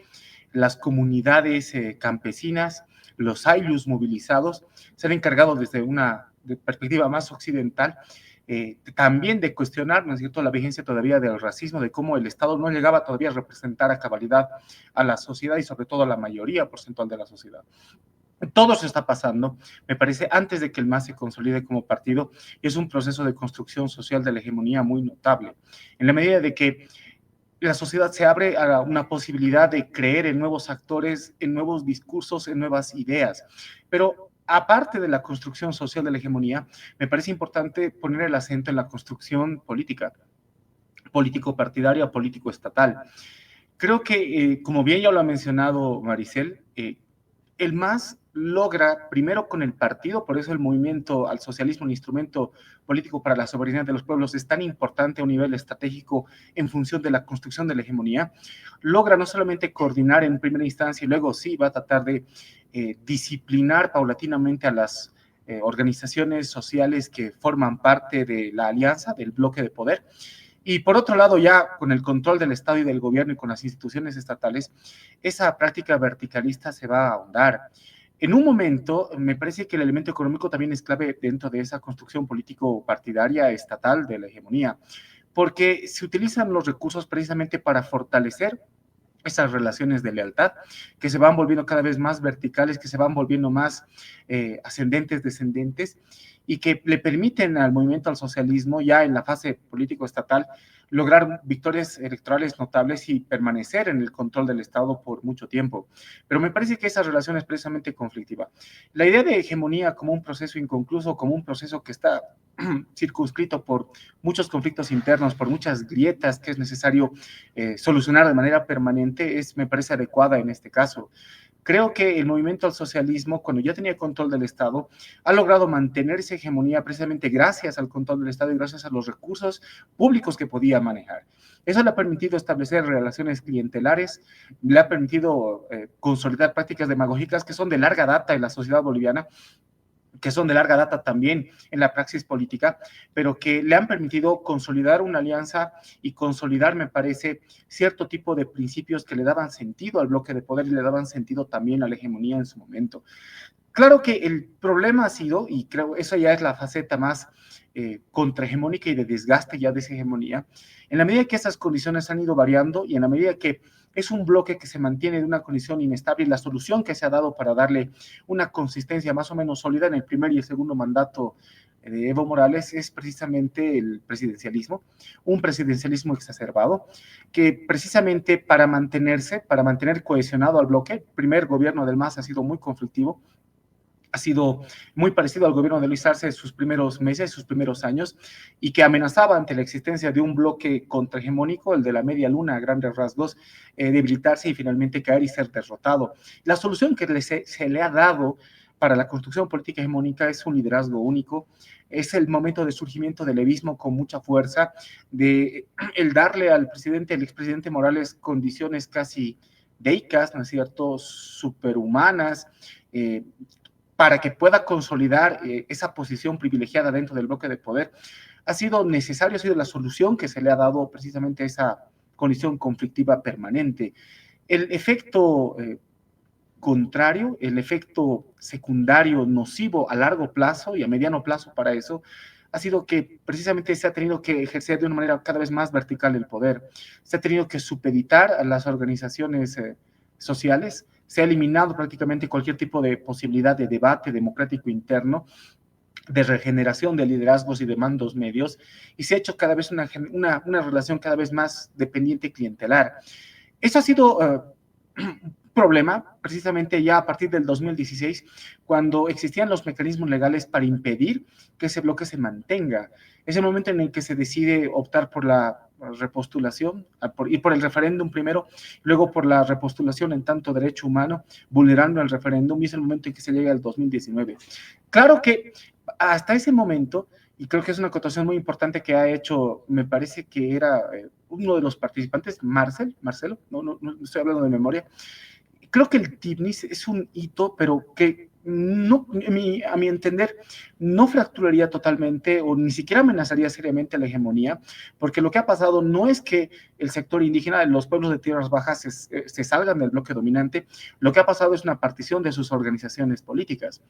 Speaker 4: las comunidades campesinas, los ayllus movilizados, se han encargado desde una perspectiva más occidental también de cuestionar, ¿no es cierto?, la vigencia todavía del racismo, de cómo el Estado no llegaba todavía a representar a cabalidad a la sociedad y sobre todo a la mayoría porcentual de la sociedad. Todo se está pasando, me parece, antes de que el MAS se consolide como partido. Es un proceso de construcción social de la hegemonía muy notable, en la medida de que la sociedad se abre a una posibilidad de creer en nuevos actores, en nuevos discursos, en nuevas ideas. Pero aparte de la construcción social de la hegemonía, me parece importante poner el acento en la construcción política, político-partidaria, político-estatal. Creo que, como bien ya lo ha mencionado Maricel, el MAS logra, primero con el partido, por eso el movimiento al socialismo, un instrumento político para la soberanía de los pueblos, es tan importante a un nivel estratégico en función de la construcción de la hegemonía, logra no solamente coordinar en primera instancia y luego sí va a tratar de disciplinar paulatinamente a las organizaciones sociales que forman parte de la alianza, del bloque de poder. Y por otro lado, ya con el control del Estado y del gobierno y con las instituciones estatales, esa práctica verticalista se va a ahondar. En un momento, me parece que el elemento económico también es clave dentro de esa construcción político-partidaria estatal de la hegemonía, porque se utilizan los recursos precisamente para fortalecer esas relaciones de lealtad que se van volviendo cada vez más verticales, que se van volviendo más ascendentes, descendentes, y que le permiten al movimiento al socialismo, ya en la fase político-estatal, lograr victorias electorales notables y permanecer en el control del Estado por mucho tiempo. Pero me parece que esa relación es precisamente conflictiva. La idea de hegemonía como un proceso inconcluso, como un proceso que está circunscrito por muchos conflictos internos, por muchas grietas que es necesario solucionar de manera permanente, me parece adecuada en este caso. creo que el movimiento al socialismo, cuando ya tenía control del Estado, ha logrado mantener esa hegemonía precisamente gracias al control del Estado y gracias a los recursos públicos que podía manejar. Eso le ha permitido establecer relaciones clientelares, le ha permitido consolidar prácticas demagógicas que son de larga data en la sociedad boliviana, que son de larga data también en la praxis política, pero que le han permitido consolidar una alianza y consolidar, me parece, cierto tipo de principios que le daban sentido al bloque de poder y le daban sentido también a la hegemonía en su momento. Claro que el problema ha sido, y creo eso ya es la faceta más contrahegemónica y de desgaste ya de esa hegemonía, en la medida que esas condiciones han ido variando y en la medida que es un bloque que se mantiene de una condición inestable y la solución que se ha dado para darle una consistencia más o menos sólida en el primer y el segundo mandato de Evo Morales es precisamente el presidencialismo, un presidencialismo exacerbado, que precisamente para mantener cohesionado al bloque, el primer gobierno del MAS ha sido muy conflictivo, ha sido muy parecido al gobierno de Luis Arce en sus primeros meses, sus primeros años, y que amenazaba ante la existencia de un bloque contrahegemónico, el de la media luna, a grandes rasgos, debilitarse y finalmente caer y ser derrotado. La solución que se le ha dado para la construcción política hegemónica es un liderazgo único, es el momento de surgimiento del levismo con mucha fuerza, de el darle al presidente, el expresidente Morales, condiciones casi deicas, ¿no es cierto?, superhumanas, para que pueda consolidar esa posición privilegiada dentro del bloque de poder, ha sido necesario, ha sido la solución que se le ha dado precisamente a esa condición conflictiva permanente. El efecto contrario, el efecto secundario nocivo a largo plazo y a mediano plazo para eso, ha sido que precisamente se ha tenido que ejercer de una manera cada vez más vertical el poder. Se ha tenido que supeditar a las organizaciones sociales, se ha eliminado prácticamente cualquier tipo de posibilidad de debate democrático interno, de regeneración de liderazgos y de mandos medios, y se ha hecho cada vez una relación cada vez más dependiente clientelar. Eso ha sido un problema precisamente ya a partir del 2016, cuando existían los mecanismos legales para impedir que ese bloque se mantenga. Es el momento en el que se decide optar por la repostulación, y por el referéndum primero, luego por la repostulación en tanto derecho humano, vulnerando el referéndum, y es el momento en que se llega al 2019. Claro que hasta ese momento, y creo que es una acotación muy importante que ha hecho, me parece que era uno de los participantes, Marcelo, no estoy hablando de memoria, creo que el TIPNIS es un hito, pero que no, a mi entender, no fracturaría totalmente o ni siquiera amenazaría seriamente la hegemonía, porque lo que ha pasado no es que el sector indígena, los pueblos de tierras bajas se salgan del bloque dominante, lo que ha pasado es una partición de sus organizaciones políticas.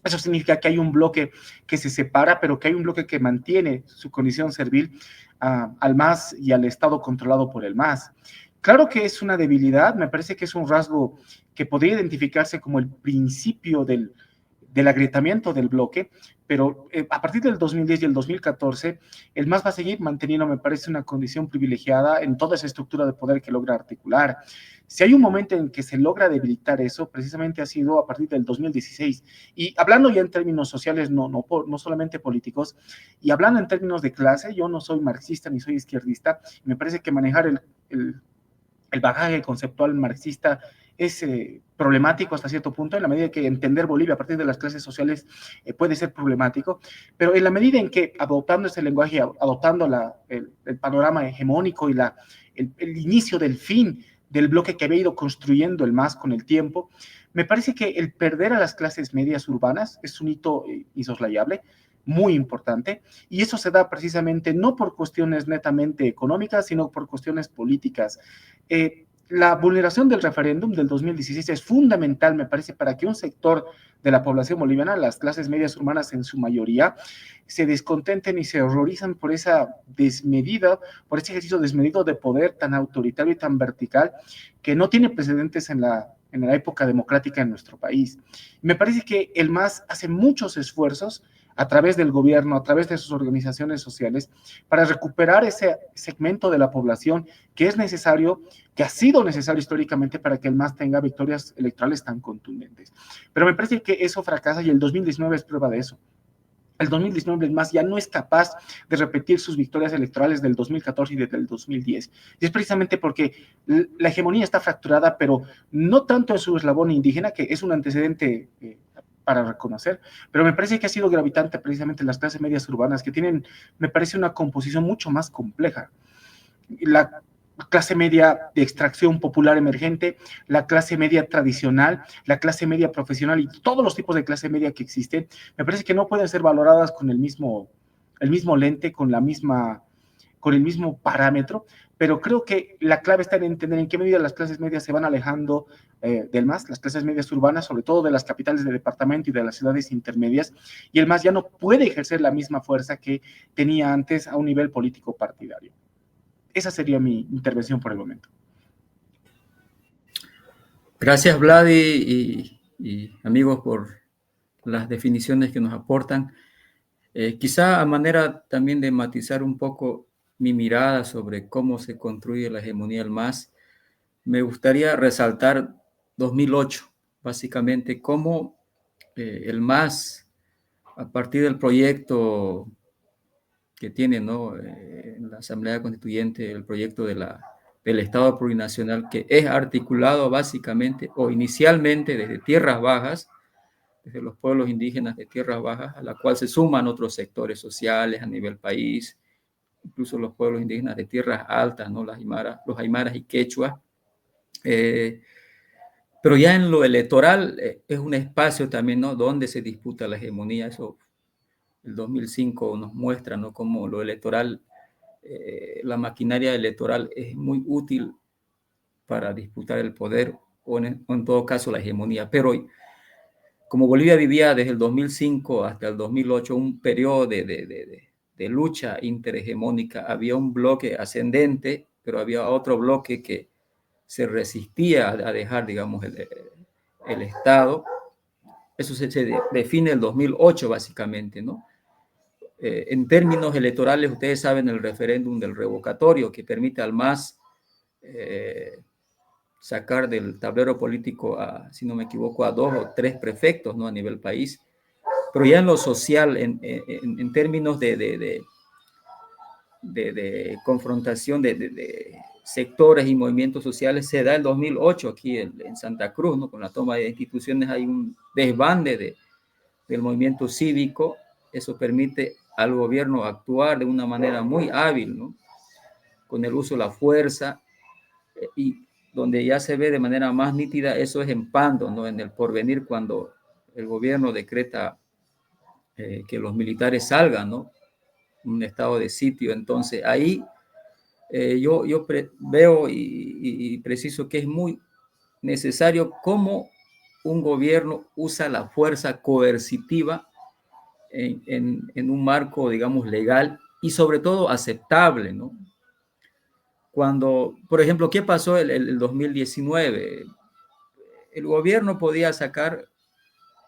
Speaker 4: Eso significa que hay un bloque que se separa, pero que hay un bloque que mantiene su condición servil al MAS y al Estado controlado por el MAS. Claro que es una debilidad, me parece que es un rasgo que podría identificarse como el principio del agrietamiento del bloque, pero a partir del 2010 y el 2014, el MAS va a seguir manteniendo, me parece, una condición privilegiada en toda esa estructura de poder que logra articular. Si hay un momento en que se logra debilitar eso, precisamente ha sido a partir del 2016. Y hablando ya en términos sociales, no solamente políticos, y hablando en términos de clase, yo no soy marxista ni soy izquierdista, me parece que manejar el bagaje conceptual marxista es problemático hasta cierto punto, en la medida que entender Bolivia a partir de las clases sociales puede ser problemático, pero en la medida en que adoptando ese lenguaje, adoptando el panorama hegemónico y el inicio del fin del bloque que había ido construyendo el MAS con el tiempo, me parece que el perder a las clases medias urbanas es un hito insoslayable, muy importante, y eso se da precisamente no por cuestiones netamente económicas, sino por cuestiones políticas. La vulneración del referéndum del 2016 es fundamental, me parece, para que un sector de la población boliviana, las clases medias urbanas en su mayoría, se descontenten y se horrorizan por esa desmedida, por ese ejercicio desmedido de poder tan autoritario y tan vertical que no tiene precedentes en la época democrática en nuestro país. Me parece que el MAS hace muchos esfuerzos a través del gobierno, a través de sus organizaciones sociales, para recuperar ese segmento de la población que es necesario, que ha sido necesario históricamente para que el MAS tenga victorias electorales tan contundentes. Pero me parece que eso fracasa y el 2019 es prueba de eso. el 2019 el MAS ya no es capaz de repetir sus victorias electorales del 2014 y del 2010. Y es precisamente porque la hegemonía está fracturada, pero no tanto en su eslabón indígena, que es un antecedente para reconocer, pero me parece que ha sido gravitante precisamente en las clases medias urbanas, que tienen, me parece, una composición mucho más compleja. La clase media de extracción popular emergente, la clase media tradicional, la clase media profesional y todos los tipos de clase media que existen, me parece que no pueden ser valoradas con el mismo lente, con el mismo parámetro, pero creo que la clave está en entender en qué medida las clases medias se van alejando del MAS, las clases medias urbanas, sobre todo de las capitales de departamento y de las ciudades intermedias, y el MAS ya no puede ejercer la misma fuerza que tenía antes a un nivel político partidario. Esa sería mi intervención por el momento.
Speaker 1: Gracias, Vladi y amigos, por las definiciones que nos aportan. Quizá a manera también de matizar un poco mi mirada sobre cómo se construye la hegemonía del MAS, me gustaría resaltar 2008, básicamente cómo el MAS, a partir del proyecto que tiene, ¿no? En la Asamblea Constituyente, el proyecto del Estado Plurinacional, que es articulado básicamente o inicialmente desde tierras bajas, desde los pueblos indígenas de tierras bajas, a la cual se suman otros sectores sociales a nivel país, incluso los pueblos indígenas de tierras altas, ¿no? Los aymaras y quechuas. Pero ya en lo electoral es un espacio también, ¿no? Donde se disputa la hegemonía. Eso el 2005 nos muestra, ¿no? Cómo lo electoral, la maquinaria electoral es muy útil para disputar el poder o en todo caso la hegemonía. Pero como Bolivia vivía desde el 2005 hasta el 2008 un periodo de lucha interhegemónica, había un bloque ascendente, pero había otro bloque que se resistía a dejar, digamos, el Estado. Eso se define el 2008 básicamente, ¿no? En términos electorales, ustedes saben el referéndum del revocatorio que permite al MAS sacar del tablero político, si no me equivoco, a 2 o 3 prefectos, ¿no? A nivel país. Pero ya en lo social, en términos de confrontación de sectores y movimientos sociales, se da el 2008 aquí en Santa Cruz, ¿no? Con la toma de instituciones hay un desbande del movimiento cívico. Eso permite al gobierno actuar de una manera muy hábil, ¿no? Con el uso de la fuerza, y donde ya se ve de manera más nítida, eso es en Pando, ¿no? En el Porvenir, cuando el gobierno decreta que los militares salgan, ¿no? Un estado de sitio. Entonces ahí yo veo y preciso que es muy necesario cómo un gobierno usa la fuerza coercitiva en un marco, digamos, legal y sobre todo aceptable, ¿no? Cuando, por ejemplo, ¿qué pasó el 2019? El gobierno podía sacar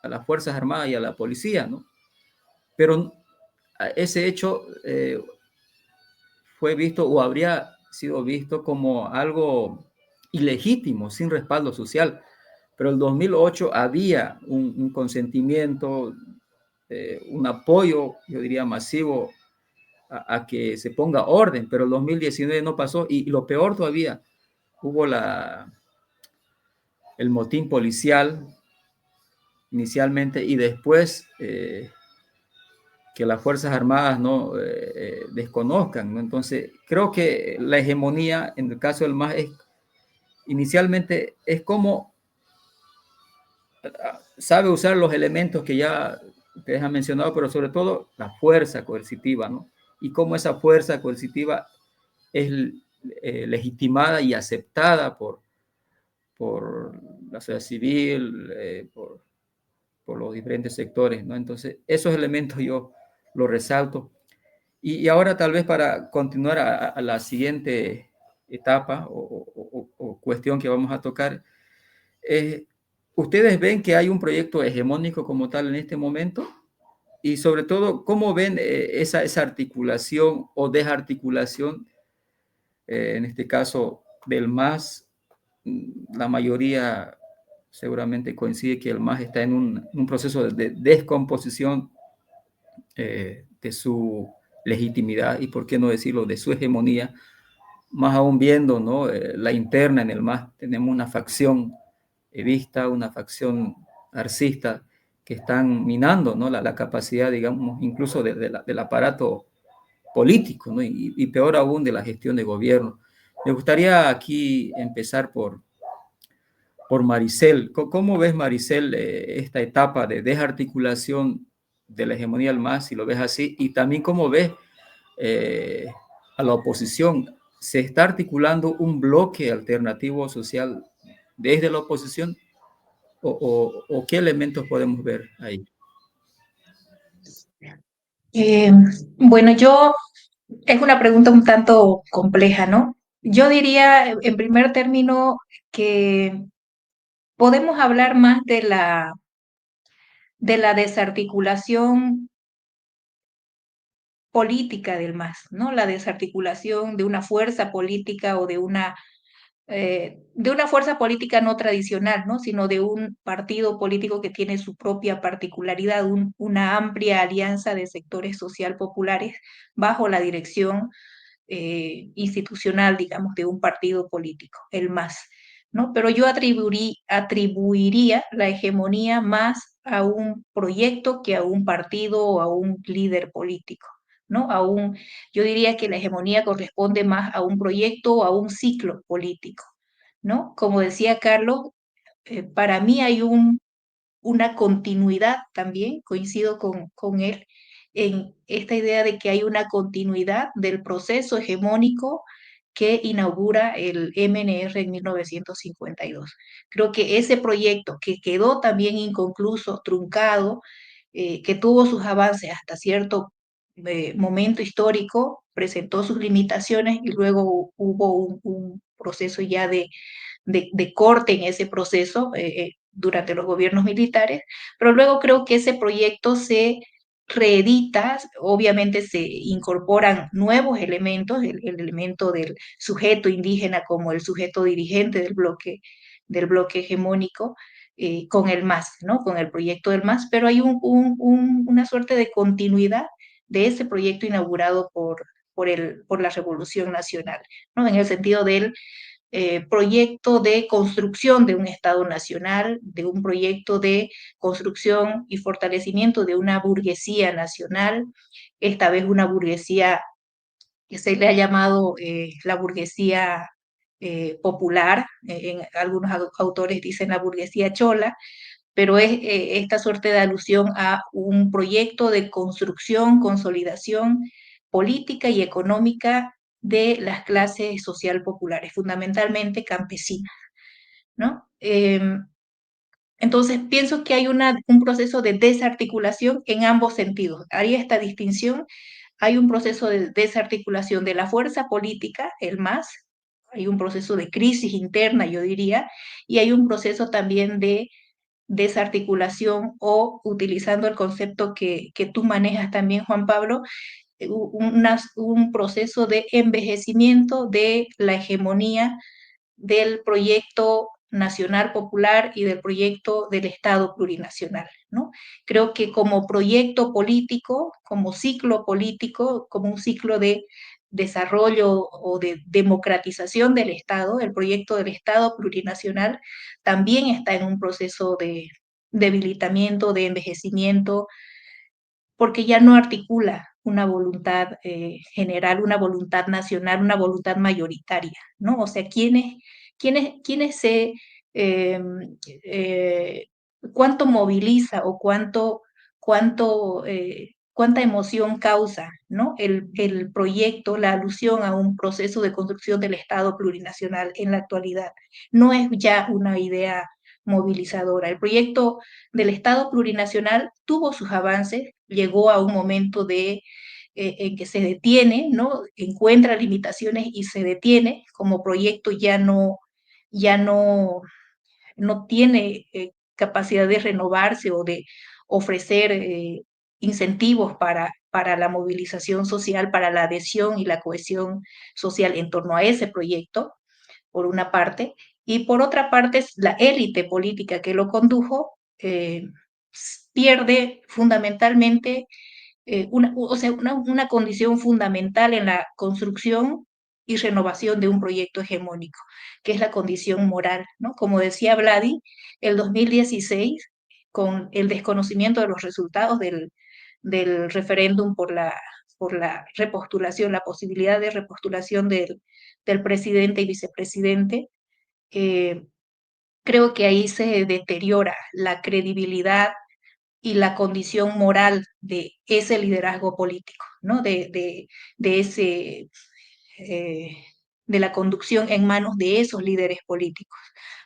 Speaker 1: a las Fuerzas Armadas y a la policía, ¿no? Pero ese hecho fue visto o habría sido visto como algo ilegítimo, sin respaldo social. Pero el 2008 había un consentimiento, un apoyo, yo diría, masivo a que se ponga orden, pero el 2019 no pasó y lo peor todavía, hubo el motín policial inicialmente y después que las Fuerzas Armadas no desconozcan, ¿no? Entonces, creo que la hegemonía, en el caso del MAS, inicialmente es como sabe usar los elementos que ya ustedes han mencionado, pero sobre todo la fuerza coercitiva, ¿no? Y cómo esa fuerza coercitiva es legitimada y aceptada por la sociedad civil, por los diferentes sectores, ¿no? Entonces, esos elementos yo los resalto. Y ahora tal vez para continuar a la siguiente etapa o cuestión que vamos a tocar, ¿ustedes ven que hay un proyecto hegemónico como tal en este momento? Y sobre todo, ¿cómo ven esa articulación o desarticulación, en este caso del MAS? La mayoría seguramente coincide que el MAS está en un proceso de descomposición de su legitimidad y, por qué no decirlo, de su hegemonía, más aún viendo, ¿no? La interna en el MAS. Tenemos una facción evista, una facción arcista, que están minando, ¿no? La capacidad, digamos, incluso del aparato político, ¿no? Y peor aún de la gestión de gobierno. Me gustaría aquí empezar por Maricel. ¿Cómo ves, Maricel, esta etapa de desarticulación de la hegemonía del MAS, si lo ves así? Y también cómo ves eh, a la oposición. ¿Se está articulando un bloque alternativo social desde la oposición? ¿O qué elementos podemos ver ahí?
Speaker 2: Eh, bueno, es una pregunta un tanto compleja, ¿no? Yo diría, en primer término, que podemos hablar más de la desarticulación política del MAS, ¿no? La desarticulación de una fuerza política o de una fuerza política no tradicional, ¿no? Sino de un partido político que tiene su propia particularidad, una amplia alianza de sectores social populares bajo la dirección institucional, digamos, de un partido político, el MAS, ¿no? Pero yo atribuiría la hegemonía más a un proyecto que a un partido o a un líder político, ¿no? Yo diría que la hegemonía corresponde más a un proyecto o a un ciclo político, ¿no? Como decía Carlos, para mí hay una continuidad también, coincido con él, en esta idea de que hay una continuidad del proceso hegemónico que inaugura el MNR en 1952. Creo que ese proyecto que quedó también inconcluso, truncado, que tuvo sus avances hasta cierto momento histórico, presentó sus limitaciones y luego hubo un proceso ya de corte en ese proceso durante los gobiernos militares, pero luego creo que ese proyecto se reedita, obviamente se incorporan nuevos elementos, el elemento del sujeto indígena como el sujeto dirigente del bloque hegemónico, con el MAS, ¿no? Con el proyecto del MAS, pero hay una suerte de continuidad de ese proyecto inaugurado por la Revolución Nacional, ¿no? En el sentido del proyecto de construcción de un Estado nacional, de un proyecto de construcción y fortalecimiento de una burguesía nacional, esta vez una burguesía que se le ha llamado la burguesía popular, algunos autores dicen la burguesía chola, pero es esta suerte de alusión a un proyecto de construcción, consolidación política y económica de las clases social populares, fundamentalmente campesinas, ¿no? Entonces, pienso que hay un proceso de desarticulación en ambos sentidos. Haría esta distinción. Hay un proceso de desarticulación de la fuerza política, el MAS, hay un proceso de crisis interna, yo diría, y hay un proceso también de desarticulación o, utilizando el concepto que tú manejas también, Juan Pablo, un proceso de envejecimiento de la hegemonía del proyecto nacional popular y del proyecto del Estado plurinacional, ¿no? Creo que como proyecto político, como ciclo político, como un ciclo de desarrollo o de democratización del Estado, el proyecto del Estado plurinacional también está en un proceso de debilitamiento, de envejecimiento, porque ya no articula una voluntad general, una voluntad nacional, una voluntad mayoritaria, ¿no? O sea, ¿quiénes eh, eh, cuánto moviliza o cuánta emoción causa, ¿no? El proyecto, la alusión a un proceso de construcción del Estado plurinacional en la actualidad. No es ya una idea movilizadora. El proyecto del Estado plurinacional tuvo sus avances, llegó a un momento en que se detiene, ¿no? Encuentra limitaciones y se detiene. Como proyecto ya no tiene capacidad de renovarse o de ofrecer incentivos para la movilización social, para la adhesión y la cohesión social en torno a ese proyecto, por una parte, y por otra parte, la élite política que lo condujo pierde fundamentalmente una condición fundamental en la construcción y renovación de un proyecto hegemónico, que es la condición moral, ¿no? Como decía Vladi, el 2016, con el desconocimiento de los resultados del referéndum por la repostulación, la posibilidad de repostulación del presidente y vicepresidente, creo que ahí se deteriora la credibilidad y la condición moral de ese liderazgo político, ¿no? De ese, eh, de la conducción en manos de esos líderes políticos.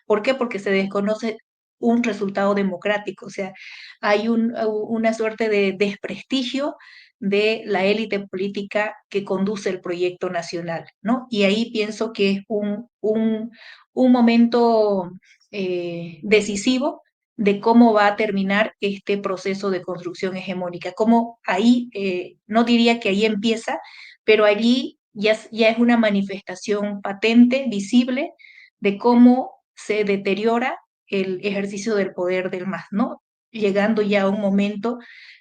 Speaker 2: ¿Por qué? Porque se desconoce un resultado democrático, o sea, hay una suerte de desprestigio de la élite política que conduce el proyecto nacional, ¿no? Y ahí pienso que es un momento decisivo de cómo va a terminar este proceso de construcción hegemónica. Como ahí, no diría que ahí empieza, pero allí ya es una manifestación patente, visible, de cómo se deteriora el ejercicio del poder del MAS, ¿no? Llegando ya a un momento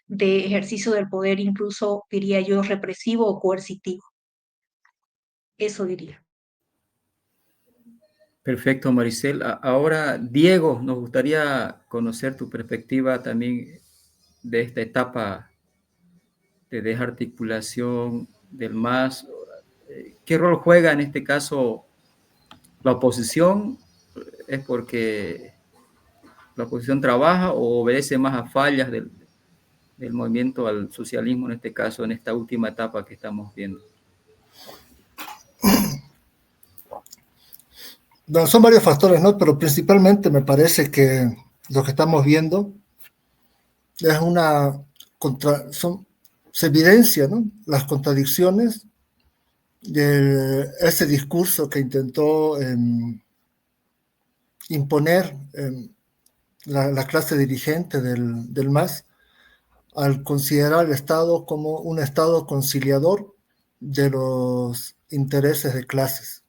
Speaker 2: de ejercicio del poder incluso, diría yo, represivo o coercitivo. Eso diría.
Speaker 1: Perfecto, Maricel. Ahora, Diego, nos gustaría conocer tu perspectiva también de esta etapa de desarticulación del MAS. ¿Qué rol juega en este caso la oposición? ¿Es porque la oposición trabaja o obedece más a fallas del movimiento al socialismo, en este caso, en esta última etapa que estamos viendo?
Speaker 3: No, son varios factores, ¿no? Pero principalmente me parece que lo que estamos viendo es se evidencia, ¿no? Las contradicciones de ese discurso que intentó imponer la clase dirigente del MAS al considerar al Estado como un Estado conciliador de los intereses de clases.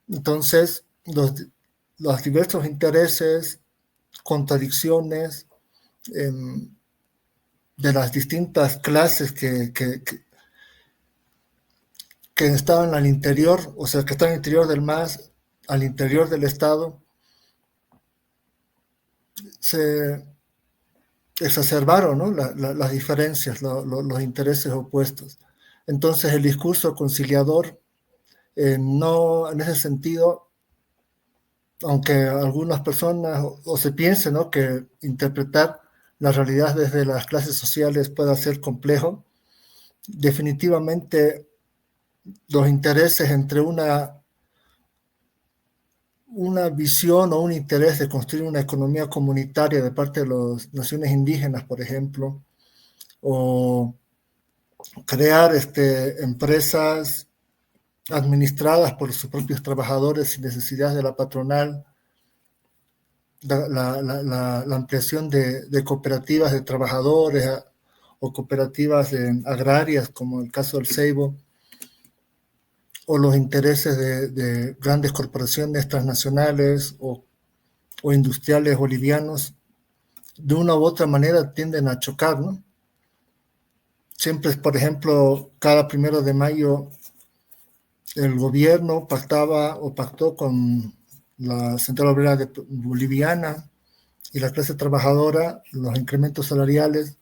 Speaker 3: Entonces, los diversos intereses, contradicciones de las distintas clases que estaban al interior, o sea, que están al interior del MAS, al interior del Estado, se exacerbaron, ¿no? Las diferencias, los intereses opuestos. Entonces, el discurso conciliador, no, en ese sentido, aunque algunas personas o se piense, ¿no?, que interpretar la realidad desde las clases sociales pueda ser complejo, definitivamente los intereses entre una visión o un interés de construir una economía comunitaria de parte de las naciones indígenas, por ejemplo, o crear empresas administradas por sus propios trabajadores sin necesidad de la patronal, la ampliación de cooperativas de trabajadores o cooperativas agrarias, como el caso del Ceibo, o los intereses de grandes corporaciones transnacionales o industriales bolivianos, de una u otra manera tienden a chocar, ¿no? Siempre, por ejemplo, cada 1 de mayo el gobierno pactó con la Central Obrera Boliviana y la clase trabajadora los incrementos salariales,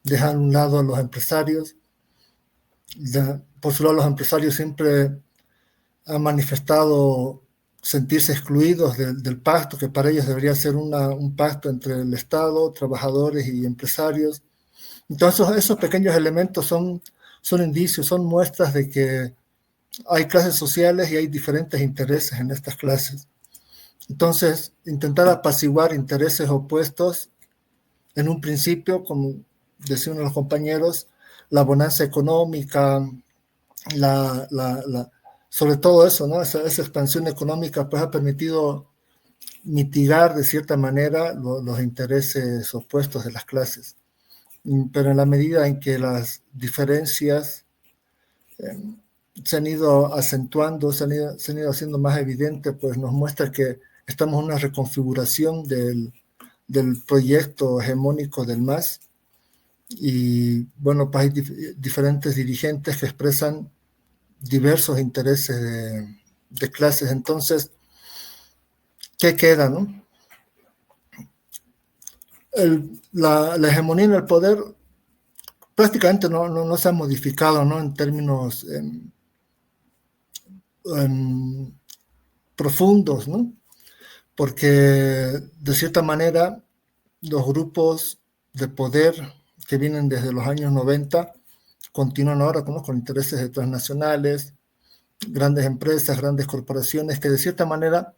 Speaker 3: dejan a un lado a los empresarios. Por su lado, los empresarios siempre han manifestado sentirse excluidos del pacto, que para ellos debería ser un pacto entre el Estado, trabajadores y empresarios. Entonces, esos pequeños elementos son indicios, son muestras de que hay clases sociales y hay diferentes intereses en estas clases. Entonces, intentar apaciguar intereses opuestos, en un principio, como decían los compañeros, la bonanza económica, sobre todo eso, ¿no? Esa expansión económica pues ha permitido mitigar de cierta manera los intereses opuestos de las clases. Pero en la medida en que las diferencias se han ido acentuando, se han ido haciendo más evidentes, pues nos muestra que estamos en una reconfiguración del proyecto hegemónico del MAS, y bueno, pues hay diferentes dirigentes que expresan diversos intereses de clases. Entonces, ¿qué queda, no? La hegemonía en el poder prácticamente no se ha modificado, ¿no? En términos profundos, ¿no? Porque de cierta manera los grupos de poder que vienen desde los años 90 continúan ahora con intereses transnacionales, grandes empresas, grandes corporaciones que de cierta manera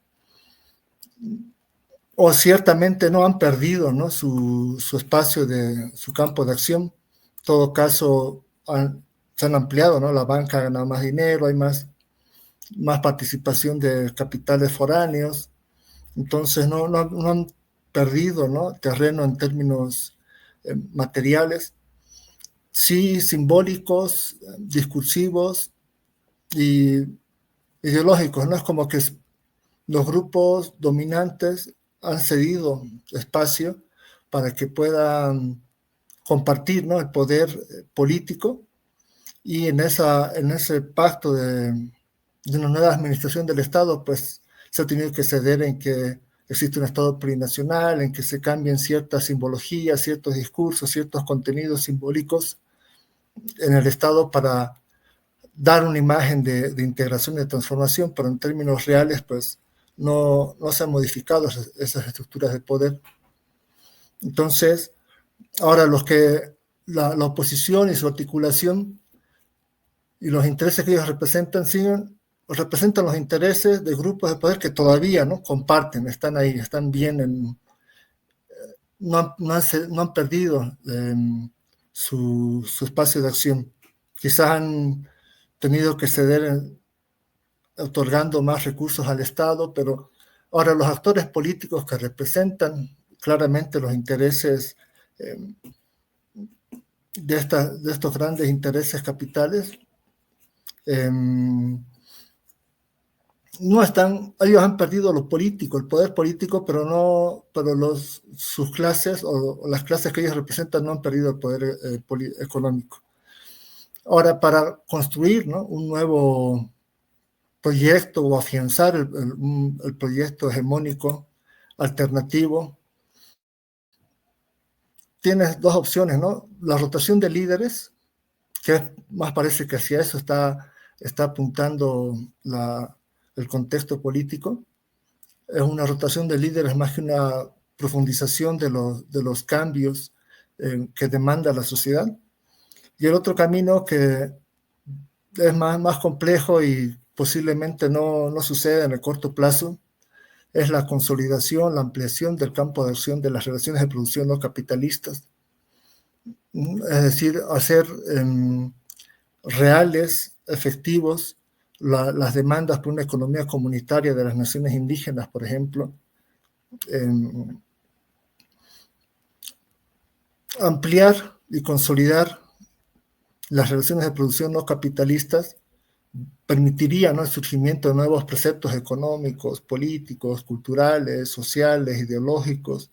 Speaker 3: o ciertamente no han perdido, ¿no? su espacio, su campo de acción. En todo caso, se han ampliado, ¿no? La banca ha ganado más dinero, hay más participación de capitales foráneos. Entonces no han perdido, ¿no? Terreno en términos materiales, sí simbólicos, discursivos y ideológicos, ¿no? Es como que los grupos dominantes han cedido espacio para que puedan compartir, ¿no? El poder político, y en ese pacto de una nueva administración del Estado, pues se ha tenido que ceder en que existe un Estado plurinacional, en que se cambien ciertas simbologías, ciertos discursos, ciertos contenidos simbólicos en el Estado para dar una imagen de integración y de transformación, pero en términos reales, pues no se han modificado esas estructuras de poder. Entonces, ahora la oposición y su articulación y los intereses que ellos representan representan los intereses de grupos de poder que todavía, ¿no? Comparten, están ahí, están bien, no han perdido su espacio de acción. Quizás han tenido que ceder otorgando más recursos al Estado, pero ahora los actores políticos que representan claramente los intereses de estos grandes intereses capitales, no están, ellos han perdido lo político, el poder político, pero sus clases o las clases que ellos representan no han perdido el poder económico. Ahora, para construir, ¿no? Un nuevo proyecto o afianzar el proyecto hegemónico alternativo, tienes dos opciones, ¿no? La rotación de líderes, que más parece que hacia eso está apuntando el contexto político. Es una rotación de líderes más que una profundización de los cambios que demanda la sociedad. Y el otro camino, que es más complejo y posiblemente no suceda en el corto plazo, es la consolidación, la ampliación del campo de acción de las relaciones de producción no capitalistas. Es decir, hacer reales, efectivos, las demandas por una economía comunitaria de las naciones indígenas, por ejemplo, ampliar y consolidar las relaciones de producción no capitalistas permitiría, ¿no? El surgimiento de nuevos preceptos económicos, políticos, culturales, sociales, ideológicos,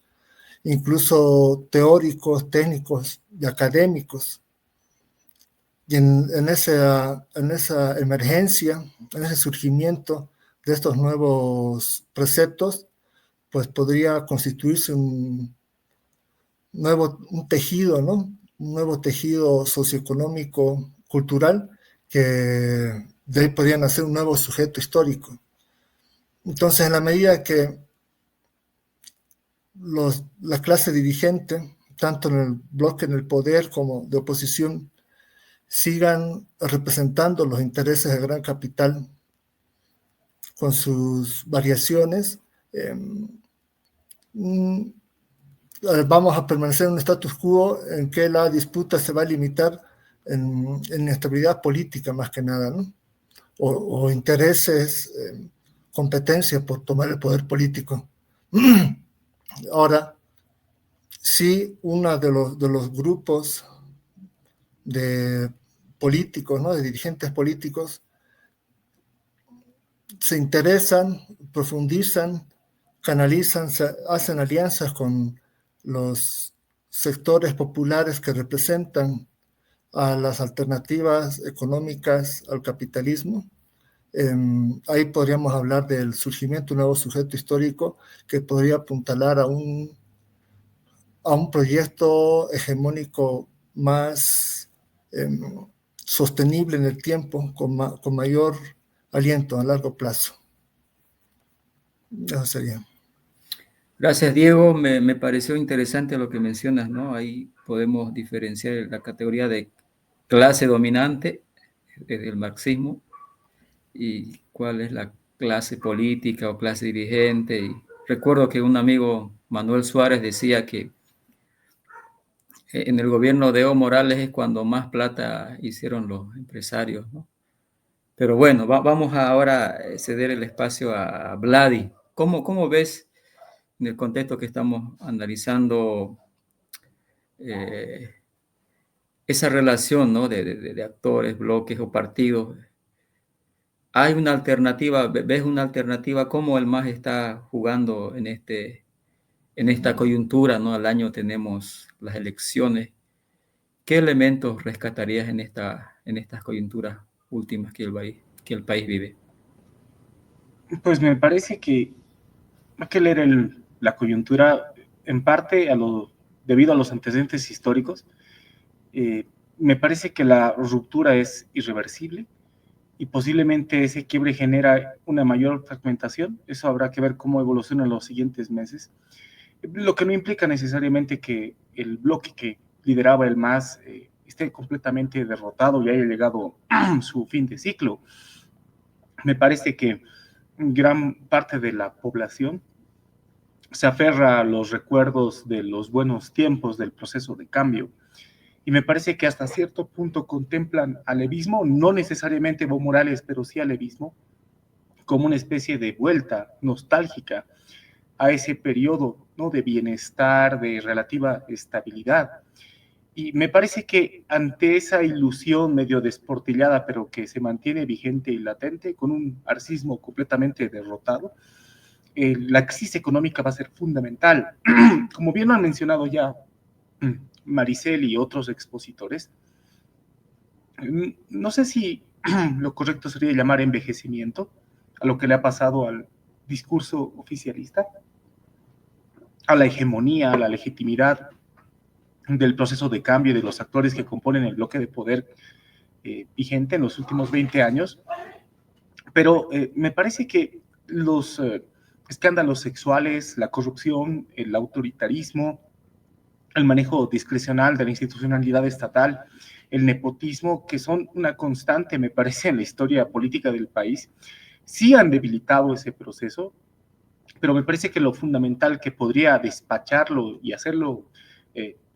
Speaker 3: incluso teóricos, técnicos y académicos. Y en esa emergencia, en ese surgimiento de estos nuevos preceptos, pues podría constituirse un tejido, ¿no? Un nuevo tejido socioeconómico, cultural, que de ahí podría nacer un nuevo sujeto histórico. Entonces, en la medida que la clase dirigente, tanto en el bloque en el poder como de oposición, sigan representando los intereses del gran capital con sus variaciones, vamos a permanecer en un status quo en que la disputa se va a limitar en inestabilidad política más que nada, ¿no? O intereses, competencia por tomar el poder político. Ahora, sí, uno de los grupos de políticos, ¿no? De dirigentes políticos, se interesan, profundizan, canalizan, hacen alianzas con los sectores populares que representan a las alternativas económicas al capitalismo. Ahí podríamos hablar del surgimiento de un nuevo sujeto histórico que podría apuntalar a un proyecto hegemónico más sostenible en el tiempo, con mayor aliento a largo plazo. Eso sería.
Speaker 1: Gracias, Diego. Me pareció interesante lo que mencionas, ¿no? Ahí podemos diferenciar la categoría de clase dominante del marxismo y cuál es la clase política o clase dirigente. Y recuerdo que un amigo, Manuel Suárez, decía que en el gobierno de Evo Morales es cuando más plata hicieron los empresarios, ¿no? Pero bueno, vamos ahora a ceder el espacio a Vladi. ¿Cómo ves en el contexto que estamos analizando esa relación, ¿no? de actores, bloques o partidos? ¿Hay una alternativa? ¿Ves una alternativa? ¿Cómo el MAS está jugando en esta coyuntura, ¿no? Al año tenemos las elecciones. ¿Qué elementos rescatarías en estas coyunturas últimas que el país vive?
Speaker 4: Pues me parece que hay que leer la coyuntura en parte debido a los antecedentes históricos. Me parece que la ruptura es irreversible y posiblemente ese quiebre genera una mayor fragmentación. Eso habrá que ver cómo evoluciona en los siguientes meses. Lo que no implica necesariamente que el bloque que lideraba el MAS esté completamente derrotado y haya llegado a su fin de ciclo. Me parece que gran parte de la población se aferra a los recuerdos de los buenos tiempos del proceso de cambio. Y me parece que hasta cierto punto contemplan al levismo, no necesariamente Evo Morales, pero sí al levismo, como una especie de vuelta nostálgica a ese periodo, ¿no?, de bienestar, de relativa estabilidad. Y me parece que ante esa ilusión medio desportillada, pero que se mantiene vigente y latente, con un marxismo completamente derrotado, la crisis económica va a ser fundamental. Como bien lo han mencionado ya Maricel y otros expositores, no sé si lo correcto sería llamar envejecimiento a lo que le ha pasado al discurso oficialista, a la hegemonía, a la legitimidad del proceso de cambio de los actores que componen el bloque de poder vigente en los últimos 20 años. Pero me parece que los escándalos sexuales, la corrupción, el autoritarismo, el manejo discrecional de la institucionalidad estatal, el nepotismo, que son una constante, me parece, en la historia política del país, sí han debilitado ese proceso, pero me parece que lo fundamental que podría despacharlo y hacerlo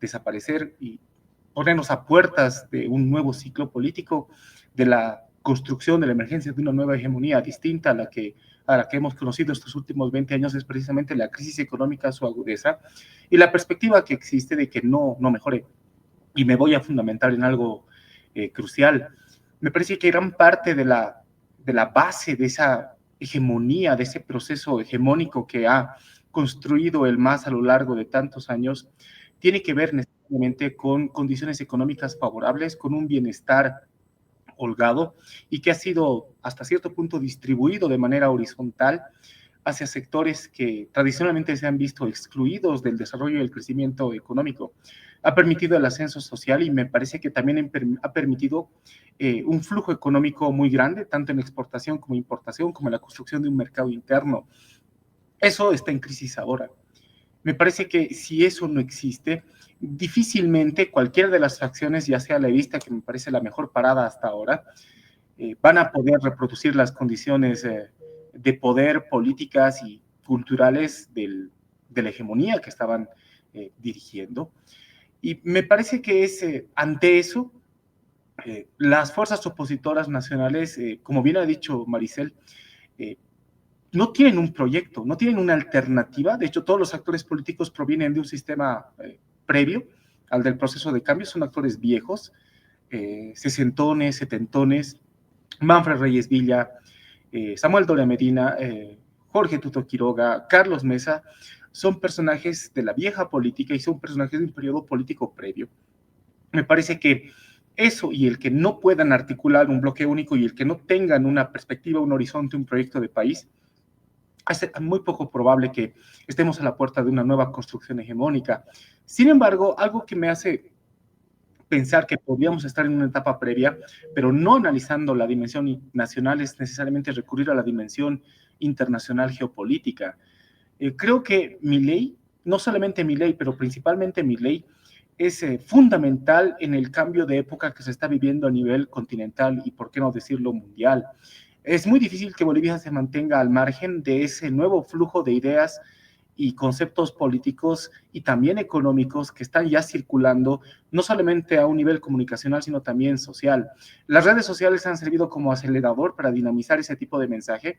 Speaker 4: desaparecer y ponernos a puertas de un nuevo ciclo político, de la construcción de la emergencia de una nueva hegemonía distinta a la que hemos conocido estos últimos 20 años, es precisamente la crisis económica, su agudeza y la perspectiva que existe de que no mejore. Y me voy a fundamentar en algo crucial. Me parece que gran parte de la base de esa hegemonía, de ese proceso hegemónico que ha construido el MAS a lo largo de tantos años, tiene que ver necesariamente con condiciones económicas favorables, con un bienestar holgado y que ha sido hasta cierto punto distribuido de manera horizontal hacia sectores que tradicionalmente se han visto excluidos del desarrollo y el crecimiento económico. Ha permitido el ascenso social y me parece que también ha permitido un flujo económico muy grande, tanto en exportación como importación, como en la construcción de un mercado interno. Eso está en crisis ahora. Me parece que si eso no existe, difícilmente cualquiera de las facciones, ya sea la vista, que me parece la mejor parada hasta ahora, van a poder reproducir las condiciones de poder políticas y culturales de la hegemonía que estaban dirigiendo. Y me parece que es ante eso, las fuerzas opositoras nacionales, como bien ha dicho Maricel, no tienen un proyecto, no tienen una alternativa. De hecho, todos los actores políticos provienen de un sistema previo al del proceso de cambio, son actores viejos, sesentones, setentones, Manfred Reyes Villa, Samuel Doria Medina, Jorge Tuto Quiroga, Carlos Mesa, son personajes de la vieja política y son personajes de un periodo político previo. Me parece que eso y el que no puedan articular un bloque único y el que no tengan una perspectiva, un horizonte, un proyecto de país, hace muy poco probable que estemos a la puerta de una nueva construcción hegemónica. Sin embargo, algo que me hace pensar que podríamos estar en una etapa previa, pero no analizando la dimensión nacional, es necesariamente recurrir a la dimensión internacional geopolítica. Creo que Milei, no solamente Milei, pero principalmente Milei, es fundamental en el cambio de época que se está viviendo a nivel continental y, por qué no decirlo, mundial. Es muy difícil que Bolivia se mantenga al margen de ese nuevo flujo de ideas y conceptos políticos y también económicos que están ya circulando, no solamente a un nivel comunicacional, sino también social. Las redes sociales han servido como acelerador para dinamizar ese tipo de mensaje.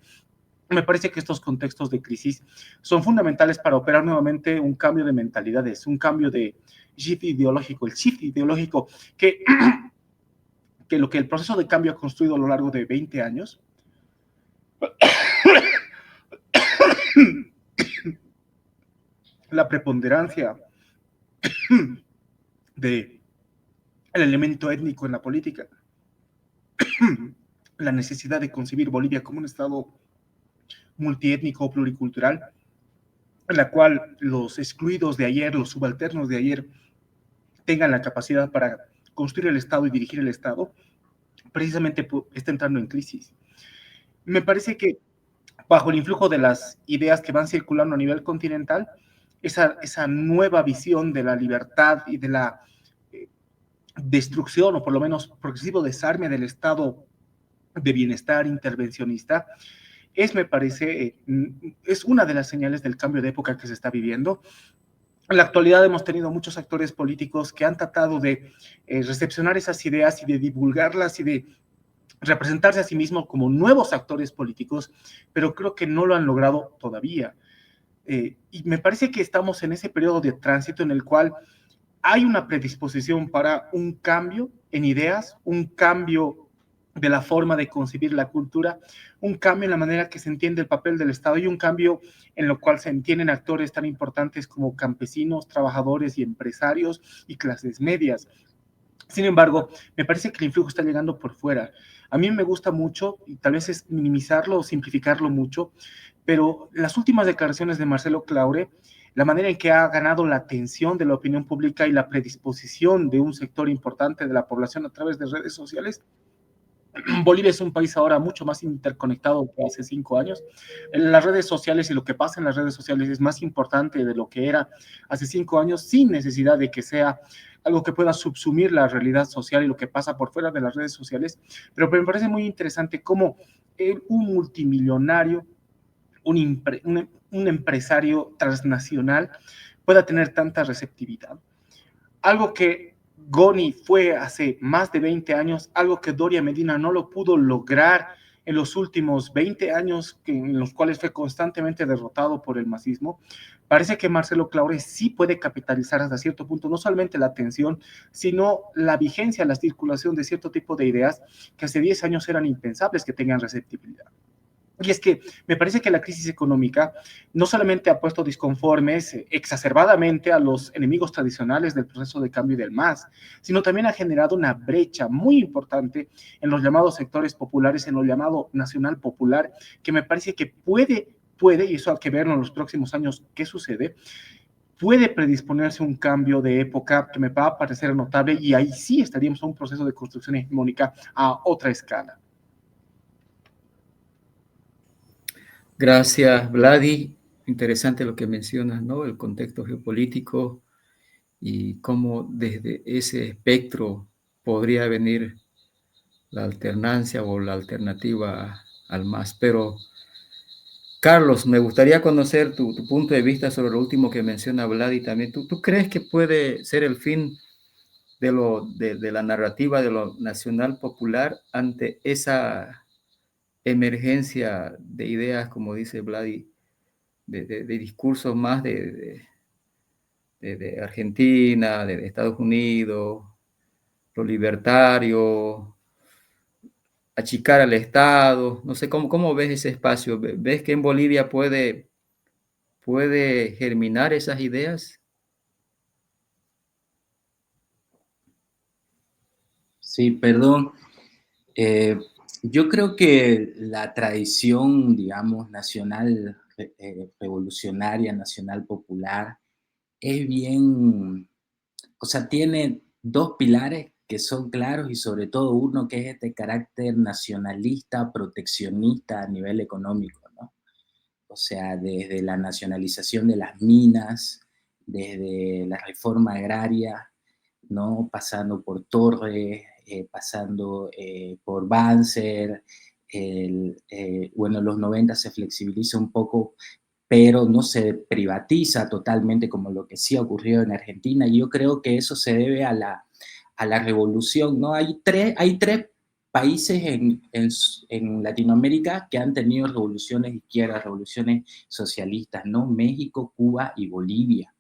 Speaker 4: Me parece que estos contextos de crisis son fundamentales para operar nuevamente un cambio de mentalidades, un cambio de shift ideológico, el shift ideológico que lo que el proceso de cambio ha construido a lo largo de 20 años. La preponderancia del elemento étnico en la política, la necesidad de concebir Bolivia como un estado multiétnico o pluricultural, en la cual los excluidos de ayer, los subalternos de ayer, tengan la capacidad para construir el Estado y dirigir el Estado, precisamente está entrando en crisis. Me parece que bajo el influjo de las ideas que van circulando a nivel continental, esa nueva visión de la libertad y de la destrucción, o por lo menos progresivo desarme del estado de bienestar intervencionista, me parece, es una de las señales del cambio de época que se está viviendo. En la actualidad hemos tenido muchos actores políticos que han tratado de recepcionar esas ideas y de divulgarlas y de representarse a sí mismos como nuevos actores políticos, pero creo que no lo han logrado todavía. Y me parece que estamos en ese periodo de tránsito en el cual hay una predisposición para un cambio en ideas, un cambio de la forma de concebir la cultura, un cambio en la manera que se entiende el papel del Estado y un cambio en lo cual se entienden actores tan importantes como campesinos, trabajadores y empresarios y clases medias. Sin embargo, me parece que el influjo está llegando por fuera. A mí me gusta mucho, y tal vez es minimizarlo o simplificarlo mucho, pero las últimas declaraciones de Marcelo Claure, la manera en que ha ganado la atención de la opinión pública y la predisposición de un sector importante de la población a través de redes sociales. Bolivia es un país ahora mucho más interconectado que hace 5 años. Las redes sociales y lo que pasa en las redes sociales es más importante de lo que era hace 5 años, sin necesidad de que sea algo que pueda subsumir la realidad social y lo que pasa por fuera de las redes sociales. Pero me parece muy interesante cómo un multimillonario, un empresario transnacional pueda tener tanta receptividad. Algo que Goni fue hace más de 20 años, algo que Doria Medina no lo pudo lograr en los últimos 20 años, en los cuales fue constantemente derrotado por el masismo. Parece que Marcelo Claure sí puede capitalizar hasta cierto punto no solamente la atención, sino la vigencia, la circulación de cierto tipo de ideas que hace 10 años eran impensables que tengan receptibilidad. Y es que me parece que la crisis económica no solamente ha puesto disconformes exacerbadamente a los enemigos tradicionales del proceso de cambio y del MAS, sino también ha generado una brecha muy importante en los llamados sectores populares, en lo llamado nacional popular, que me parece que puede, y eso hay que verlo en los próximos años qué sucede, puede predisponerse un cambio de época que me va a parecer notable y ahí sí estaríamos en un proceso de construcción hegemónica a otra escala.
Speaker 1: Gracias, Vladi. Interesante lo que mencionas, ¿no? El contexto geopolítico y cómo desde ese espectro podría venir la alternancia o la alternativa al MAS. Pero, Carlos, me gustaría conocer tu punto de vista sobre lo último que menciona Vladi también. ¿Tú crees que puede ser el fin de la narrativa de lo nacional popular ante esa emergencia de ideas, como dice Vladi, de discursos más de Argentina, de Estados Unidos, lo libertario, achicar al Estado? No sé, ¿cómo ves ese espacio? ¿Ves que en Bolivia puede puede germinar esas ideas?
Speaker 5: Sí, perdón. Yo creo que la tradición, digamos, nacional, revolucionaria, nacional popular, es bien, o sea, tiene dos pilares que son claros y sobre todo uno que es este carácter nacionalista, proteccionista a nivel económico, ¿no? O sea, desde la nacionalización de las minas, desde la reforma agraria, ¿no? Pasando por Torres, pasando por Banzer, bueno, en los 90 se flexibiliza un poco, pero no se privatiza totalmente como lo que sí ha ocurrido en Argentina. Y yo creo que eso se debe a la revolución, ¿no? Hay tres países en Latinoamérica que han tenido revoluciones izquierdas, revoluciones socialistas, ¿no? México, Cuba y Bolivia.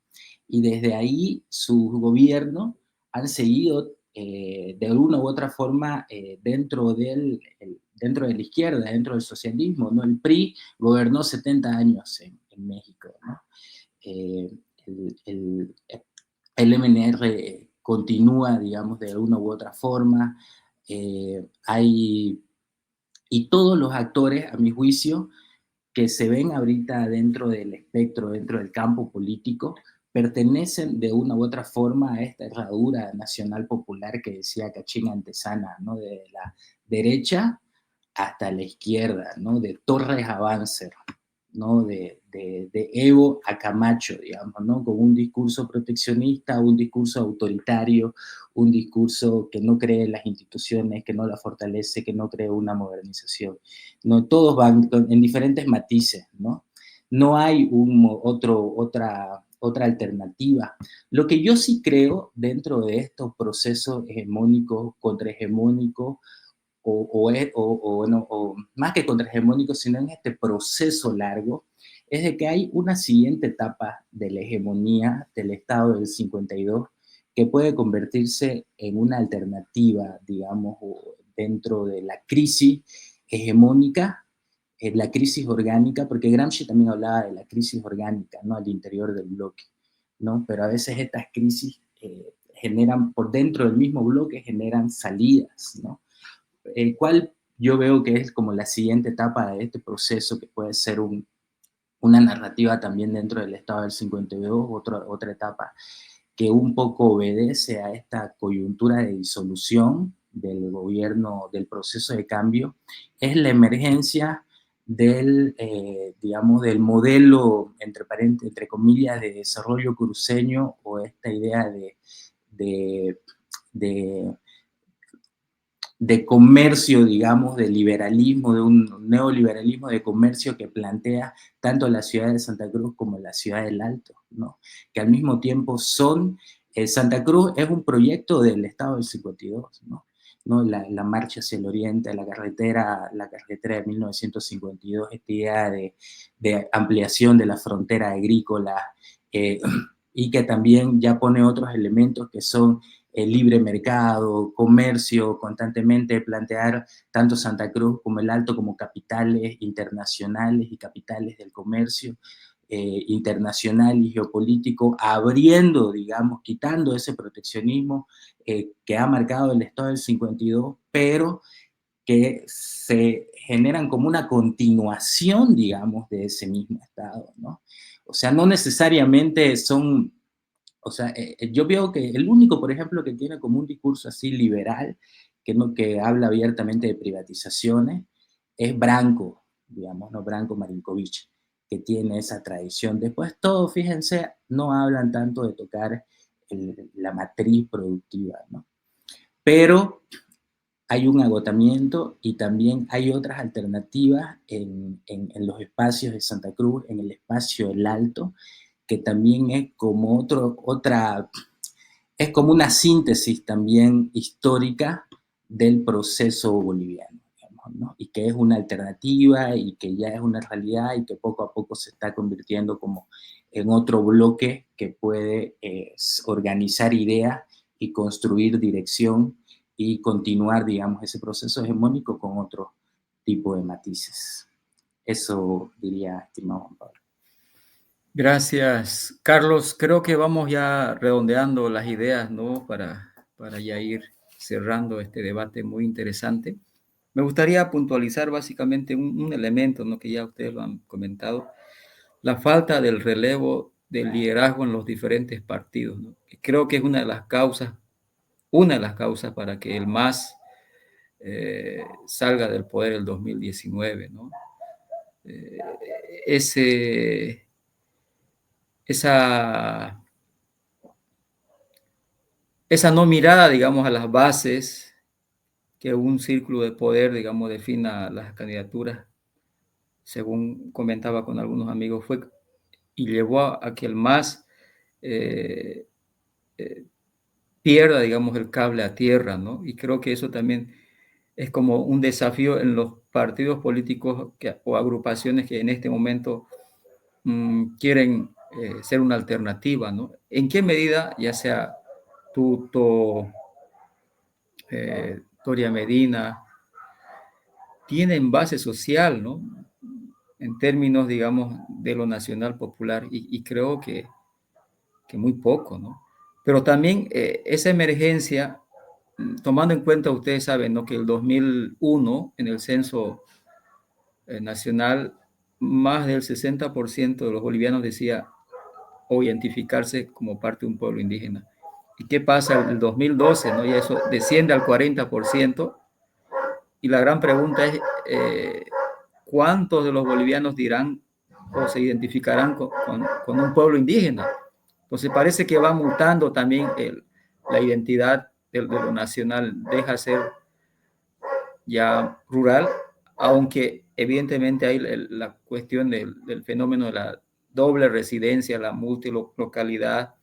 Speaker 5: Y desde ahí sus gobiernos han seguido de alguna u otra forma dentro de la izquierda, dentro del socialismo, ¿no? El PRI gobernó 70 años en México, ¿no? Eh, el, el MNR continúa, digamos, de alguna u otra forma. Y todos los actores, a mi juicio, que se ven ahorita dentro del espectro, dentro del campo político, pertenecen de una u otra forma a esta herradura nacional popular que decía Cachín Antesana, ¿no? De la derecha hasta la izquierda, ¿no? De Torres a Banzer, ¿no? De Evo a Camacho, digamos, ¿no? Con un discurso proteccionista, un discurso autoritario, un discurso que no cree en las instituciones, que no las fortalece, que no cree una modernización, ¿no? Todos van en diferentes matices, ¿no? No hay otra alternativa. Lo que yo sí creo dentro de estos procesos hegemónicos, contrahegemónicos, o más que contrahegemónico, sino en este proceso largo, es de que hay una siguiente etapa de la hegemonía del Estado del 52 que puede convertirse en una alternativa, digamos, dentro de la crisis hegemónica, la crisis orgánica, porque Gramsci también hablaba de la crisis orgánica, ¿no? Al interior del bloque, ¿no? Pero a veces estas crisis generan, por dentro del mismo bloque, generan salidas, ¿no? ¿Cuál yo veo que es como la siguiente etapa de este proceso, que puede ser una narrativa también dentro del Estado del 52, otra etapa que un poco obedece a esta coyuntura de disolución del gobierno, del proceso de cambio, es la emergencia del, digamos, del modelo, entre comillas, de desarrollo cruceño, o esta idea de, de de comercio, digamos, de liberalismo, de un neoliberalismo de comercio que plantea tanto la ciudad de Santa Cruz como la ciudad del Alto, ¿no? Que al mismo tiempo son, Santa Cruz es un proyecto del Estado del 52, ¿no? ¿No? La marcha hacia el oriente, la carretera de 1952, esta idea de ampliación de la frontera agrícola, y que también ya pone otros elementos que son el libre mercado, comercio, constantemente plantear tanto Santa Cruz como el Alto como capitales internacionales y capitales del comercio internacional y geopolítico, abriendo, digamos, quitando ese proteccionismo que ha marcado el Estado del 52, pero que se generan como una continuación, digamos, de ese mismo Estado, ¿no? O sea, no necesariamente son. O sea, yo veo que el único, por ejemplo, que tiene como un discurso así liberal, que habla abiertamente de privatizaciones, es Branco, digamos, ¿no? Branco Marinkovic, que tiene esa tradición. Después todos, fíjense, no hablan tanto de tocar la matriz productiva, ¿no? Pero hay un agotamiento y también hay otras alternativas en los espacios de Santa Cruz, en el espacio del Alto, que también es como es como una síntesis también histórica del proceso boliviano, digamos, ¿no? Y que es una alternativa y que ya es una realidad y que poco a poco se está convirtiendo como en otro bloque que puede organizar ideas y construir dirección y continuar, digamos, ese proceso hegemónico con otro tipo de matices. Eso diría, estimado Juan Pablo.
Speaker 1: Gracias, Carlos. Creo que vamos ya redondeando las ideas, ¿no? Para ya ir cerrando este debate muy interesante. Me gustaría puntualizar básicamente un elemento, ¿no? Que ya ustedes lo han comentado, la falta del relevo del liderazgo en los diferentes partidos, ¿no? Creo que es una de las causas para que el MAS salga del poder el 2019, ¿no? Eh, ese, esa, esa no mirada, digamos, a las bases, que un círculo de poder, digamos, defina las candidaturas, según comentaba con algunos amigos, fue y llevó a que el MAS eh, eh, pierda, digamos, el cable a tierra, ¿no? Y creo que eso también es como un desafío en los partidos políticos o agrupaciones que en este momento quieren ser una alternativa, ¿no? ¿En qué medida, ya sea Tuto, Toria Medina, tienen base social, ¿no? En términos, digamos, de lo nacional popular, y creo que muy poco, ¿no? Pero también esa emergencia, tomando en cuenta, ustedes saben, ¿no? Que el 2001, en el censo nacional, más del 60% de los bolivianos decía o identificarse como parte de un pueblo indígena. ¿Y qué pasa en el 2012? ¿No? Y eso desciende al 40%. Y la gran pregunta es, ¿cuántos de los bolivianos dirán o se identificarán con un pueblo indígena? Entonces parece que va mutando también la identidad de lo nacional, deja ser ya rural, aunque evidentemente hay la cuestión del fenómeno de la doble residencia, la multilocalidad,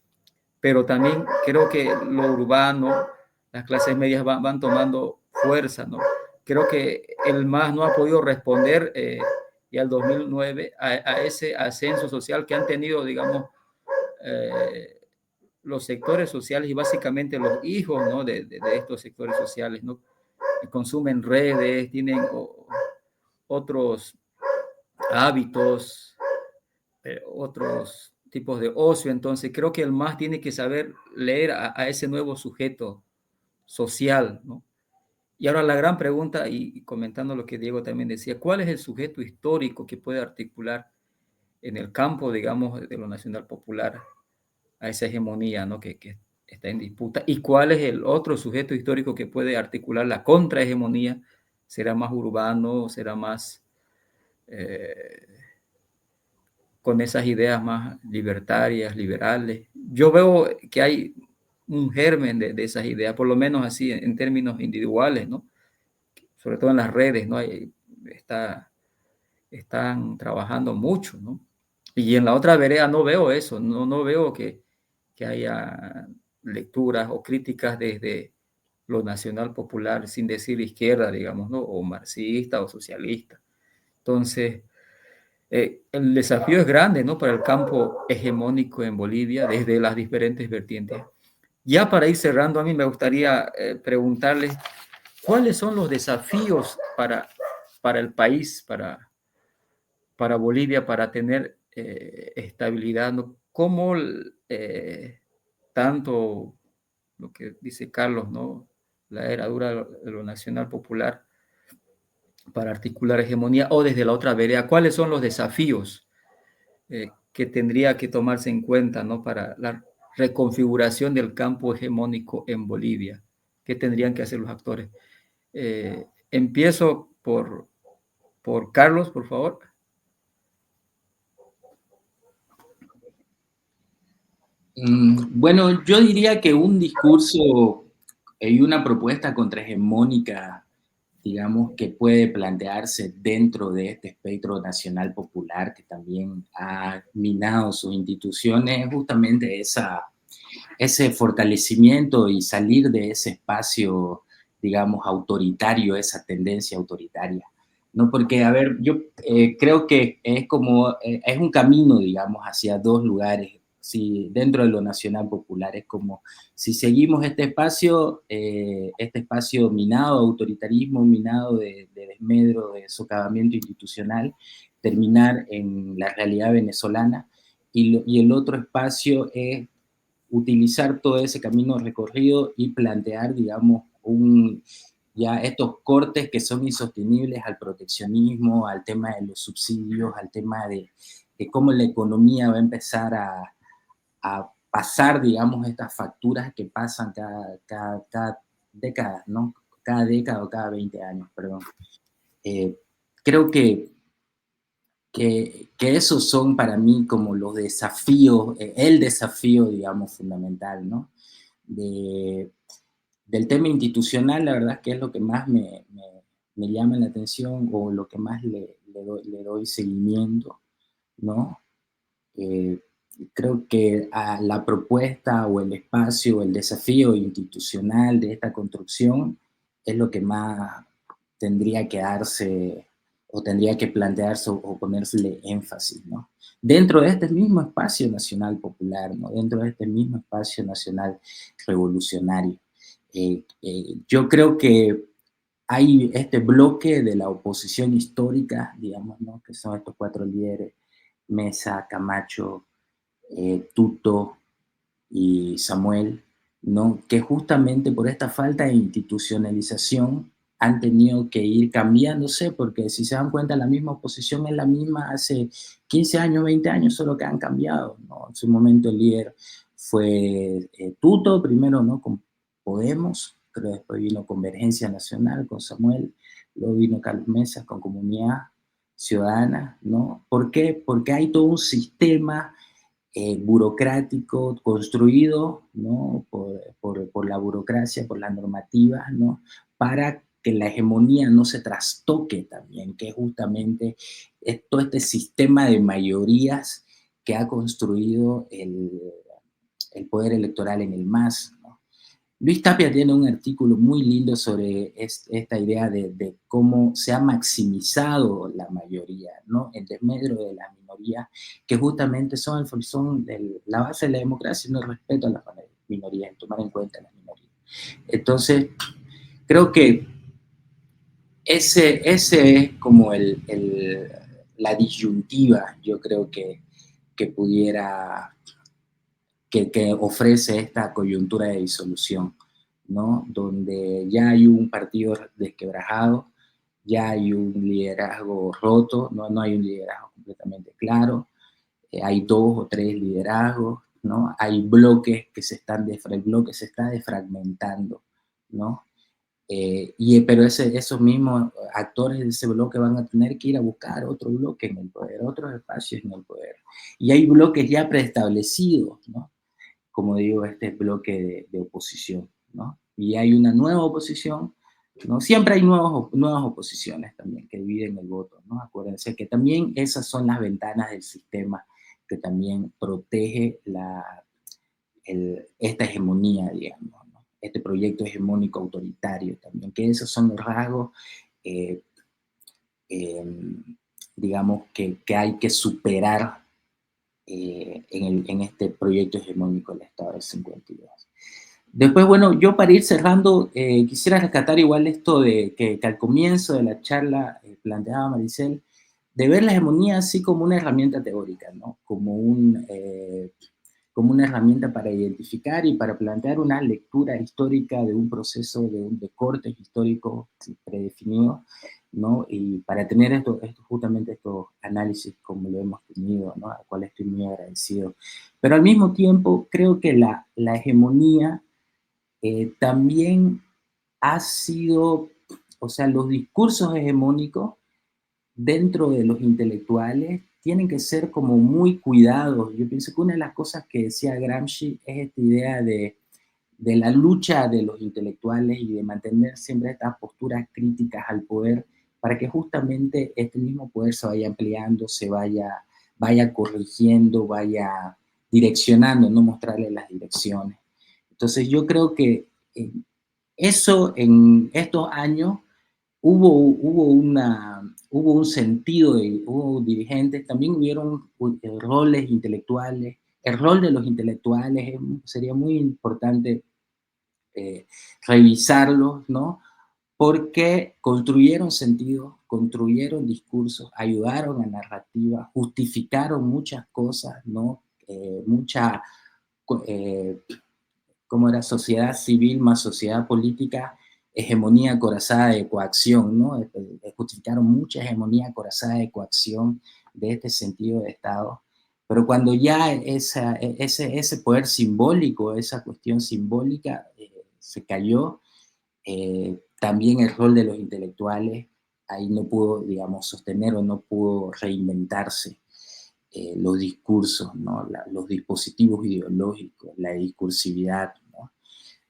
Speaker 1: pero también creo que lo urbano, las clases medias van tomando fuerza, ¿no? Creo que el MAS no ha podido responder y al 2009 a ese ascenso social que han tenido, digamos, eh, los sectores sociales y básicamente los hijos, ¿no? de estos sectores sociales, ¿no? Que consumen redes, tienen otros hábitos, otros tipos de ocio. Entonces creo que el MAS tiene que saber leer a ese nuevo sujeto social, ¿no? Y ahora la gran pregunta, y comentando lo que Diego también decía, ¿cuál es el sujeto histórico que puede articular en el campo, digamos, de lo nacional popular a esa hegemonía, ¿no? que está en disputa? ¿Y cuál es el otro sujeto histórico que puede articular la contrahegemonía? ¿Será más urbano? ¿Será más con esas ideas más libertarias, liberales? Yo veo que hay un germen de esas ideas, por lo menos así en términos individuales, ¿no? Sobre todo en las redes, ¿no? Están trabajando mucho, ¿no? Y en la otra vereda no veo eso, no veo que haya lecturas o críticas desde lo nacional popular, sin decir izquierda, digamos, ¿no? O marxista o socialista. Entonces, el desafío es grande, ¿no? Para el campo hegemónico en Bolivia, desde las diferentes vertientes. Ya para ir cerrando, a mí me gustaría preguntarles, ¿cuáles son los desafíos para el país, para Bolivia, para tener estabilidad, ¿no? ¿Cómo tanto lo que dice Carlos, ¿no? La era dura de lo nacional popular para articular hegemonía, o desde la otra vereda, ¿cuáles son los desafíos que tendría que tomarse en cuenta, ¿no? Para la reconfiguración del campo hegemónico en Bolivia? ¿Qué tendrían que hacer los actores? Empiezo por Carlos, por favor.
Speaker 5: Bueno, yo diría que un discurso y una propuesta contrahegemónica, digamos, que puede plantearse dentro de este espectro nacional popular que también ha minado sus instituciones, es justamente ese fortalecimiento y salir de ese espacio, digamos, autoritario, esa tendencia autoritaria. ¿No? Porque, a ver, yo creo que es como, es un camino, digamos, hacia dos lugares. Si dentro de lo nacional popular es como, si seguimos este espacio minado de autoritarismo, minado de desmedro, de socavamiento institucional, terminar en la realidad venezolana. y el otro espacio es utilizar todo ese camino recorrido y plantear, digamos, ya estos cortes que son insostenibles al proteccionismo, al tema de los subsidios, al tema de cómo la economía va a empezar a pasar, digamos, estas facturas que pasan cada década, ¿no? Cada década o cada 20 años, perdón. Creo que esos son para mí como los desafíos, el desafío, digamos, fundamental, ¿no? Del tema institucional, la verdad es que es lo que más me llama la atención o lo que más le doy seguimiento, ¿no? Creo que a la propuesta o el espacio, el desafío institucional de esta construcción es lo que más tendría que darse o tendría que plantearse o ponérsele énfasis, ¿no? Dentro de este mismo espacio nacional popular, ¿no? Dentro de este mismo espacio nacional revolucionario. Yo creo que hay este bloque de la oposición histórica, digamos, ¿no? Que son estos 4 líderes, Mesa, Camacho, Tuto y Samuel, ¿no? Que justamente por esta falta de institucionalización han tenido que ir cambiándose, porque si se dan cuenta, la misma oposición es la misma hace 15 años, 20 años, solo que han cambiado, ¿no? En su momento el líder fue Tuto, primero, ¿no? Con Podemos, pero después vino Convergencia Nacional con Samuel, luego vino Carlos Mesa con Comunidad Ciudadana, ¿no? ¿Por qué? Porque hay todo un sistema burocrático construido, ¿no? por la burocracia, por la normativa, ¿no? Para que la hegemonía no se trastoque también, que justamente es todo este sistema de mayorías que ha construido el poder electoral en el MAS, ¿no? Luis Tapia tiene un artículo muy lindo sobre esta idea de cómo se ha maximizado la mayoría, ¿no? En desmedro de la minoría, que justamente son la base de la democracia, no el respeto a las minorías, tomar en cuenta a las minorías. Entonces, creo que ese es como la disyuntiva, yo creo que pudiera, que ofrece esta coyuntura de disolución, ¿no? Donde ya hay un partido desquebrajado, ya hay un liderazgo roto, no hay un liderazgo completamente claro, hay 2 o 3 liderazgos, ¿no? Hay bloques que el bloque se está desfragmentando, ¿no? Pero esos mismos actores de ese bloque van a tener que ir a buscar otro bloque en el poder, otros espacios en el poder. Y hay bloques ya preestablecidos, ¿no? Como digo, este bloque de oposición, ¿no? Y hay una nueva oposición, ¿no? Siempre hay nuevas oposiciones también que dividen el voto, ¿no? Acuérdense que también esas son las ventanas del sistema que también protege esta hegemonía, digamos, ¿no? Este proyecto hegemónico autoritario también, que esos son los rasgos, digamos, que hay que superar en este proyecto hegemónico del Estado del 52. Después, bueno, yo para ir cerrando, quisiera rescatar igual esto de que al comienzo de la charla planteaba Maricel, de ver la hegemonía así como una herramienta teórica, ¿no? Como una herramienta para identificar y para plantear una lectura histórica de un proceso de cortes históricos predefinidos, ¿no? Y para tener justamente estos análisis como lo hemos tenido, ¿no? Al cual estoy muy agradecido. Pero al mismo tiempo creo que la hegemonía también ha sido, o sea, los discursos hegemónicos dentro de los intelectuales tienen que ser como muy cuidados. Yo pienso que una de las cosas que decía Gramsci es esta idea de la lucha de los intelectuales y de mantener siempre estas posturas críticas al poder para que justamente este mismo poder se vaya ampliando, se vaya corrigiendo, vaya direccionando, no mostrarle las direcciones. Entonces yo creo que eso en estos años hubo un sentido, hubo dirigentes, también hubieron roles intelectuales. El rol de los intelectuales sería muy importante revisarlos, ¿no? Porque construyeron sentidos, construyeron discursos, ayudaron a narrativa, justificaron muchas cosas, ¿no? mucha, ¿cómo era? Sociedad civil más sociedad política, hegemonía acorazada de coacción, ¿no? Justificaron mucha hegemonía acorazada de coacción de este sentido de Estado. Pero cuando ya ese poder simbólico, esa cuestión simbólica se cayó, también el rol de los intelectuales ahí no pudo, digamos, sostener o no pudo reinventarse. Los discursos, ¿no? Los dispositivos ideológicos, la discursividad, ¿no?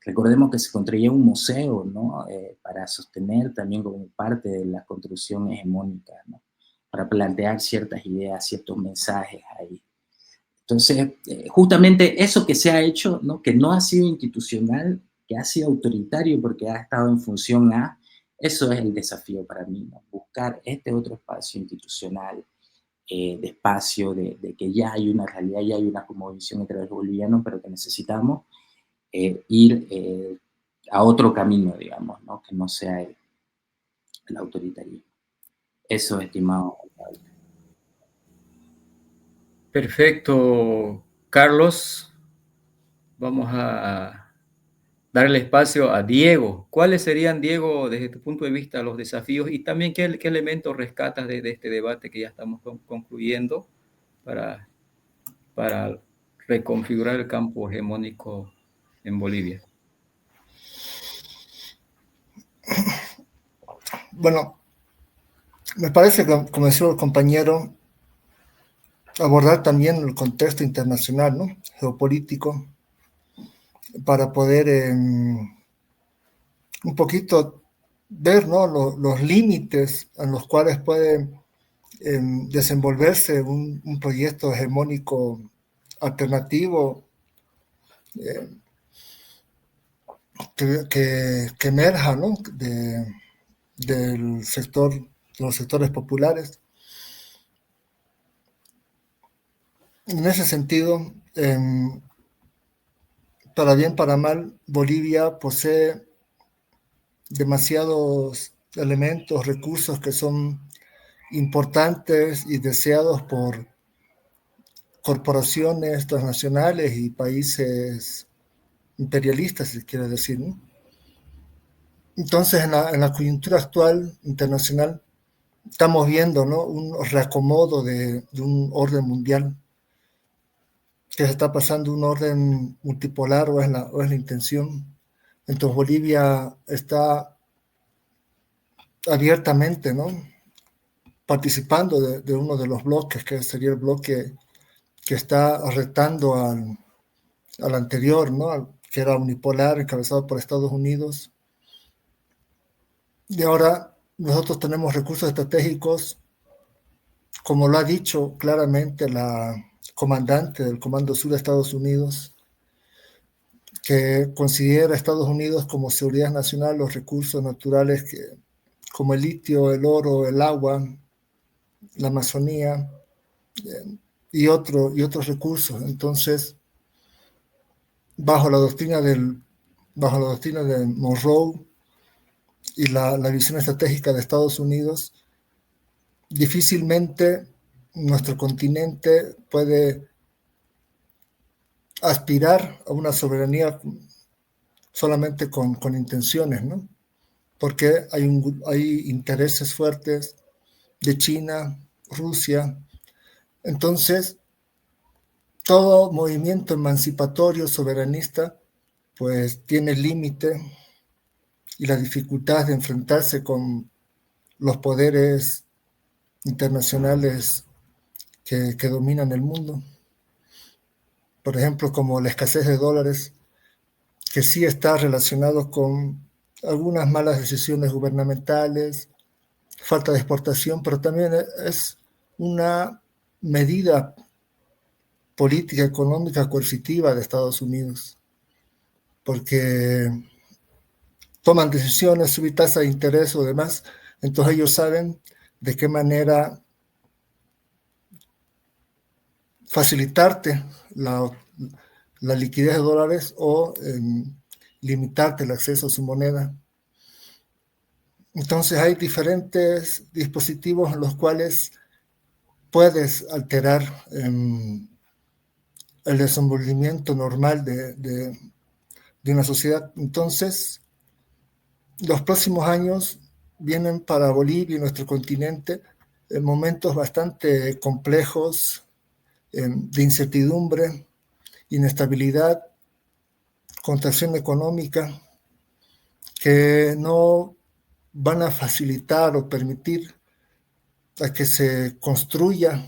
Speaker 5: Recordemos que se construía un museo, ¿no? Para sostener también como parte de la construcción hegemónica, ¿no? Para plantear ciertas ideas, ciertos mensajes ahí. Entonces, justamente eso que se ha hecho, ¿no? Que no ha sido institucional, que ha sido autoritario porque ha estado en función a, eso es el desafío para mí, ¿no? Buscar este otro espacio institucional, de espacio, de que ya hay una realidad, ya hay una cosmovisión entre los bolivianos, pero que necesitamos ir a otro camino, digamos, ¿no? Que no sea el autoritarismo. Eso, estimado.
Speaker 1: Perfecto, Carlos. Vamos a darle espacio a Diego. ¿Cuáles serían, Diego, desde tu punto de vista, los desafíos y también qué elementos rescatas de este debate que ya estamos concluyendo para reconfigurar el campo hegemónico en Bolivia?
Speaker 3: Bueno, me parece que, como decía el compañero, abordar también el contexto internacional, ¿no? Geopolítico, para poder un poquito ver, ¿no? Los límites en los cuales puede desenvolverse un proyecto hegemónico alternativo que emerja, ¿no? Del sector, de los sectores populares. En ese sentido, para bien, para mal, Bolivia posee demasiados elementos, recursos que son importantes y deseados por corporaciones transnacionales y países imperialistas, si se quiere decir, ¿no? Entonces, en la coyuntura actual internacional, estamos viendo, ¿no? Un reacomodo de un orden mundial que se está pasando un orden multipolar o es la intención. Entonces Bolivia está abiertamente, ¿no? Participando de uno de los bloques, que sería el bloque que está retando al anterior, ¿no? Que era unipolar, encabezado por Estados Unidos. Y ahora nosotros tenemos recursos estratégicos, como lo ha dicho claramente la comandante del Comando Sur de Estados Unidos, que considera a Estados Unidos como seguridad nacional los recursos naturales como el litio, el oro, el agua, la Amazonía y otros recursos. Entonces, bajo la doctrina de Monroe y la visión estratégica de Estados Unidos, difícilmente nuestro continente puede aspirar a una soberanía solamente con intenciones, ¿no? Porque hay intereses fuertes de China, Rusia. Entonces, todo movimiento emancipatorio soberanista pues tiene límite y la dificultad de enfrentarse con los poderes internacionales que dominan el mundo. Por ejemplo, como la escasez de dólares, que sí está relacionado con algunas malas decisiones gubernamentales, falta de exportación, pero también es una medida política económica coercitiva de Estados Unidos, porque toman decisiones, subir tasa de interés o demás, entonces ellos saben de qué manera facilitarte la liquidez de dólares o limitarte el acceso a su moneda. Entonces hay diferentes dispositivos en los cuales puedes alterar el desenvolvimiento normal de una sociedad. Entonces, los próximos años vienen para Bolivia y nuestro continente en momentos bastante complejos, de incertidumbre, inestabilidad, contracción económica, que no van a facilitar o permitir a que se construya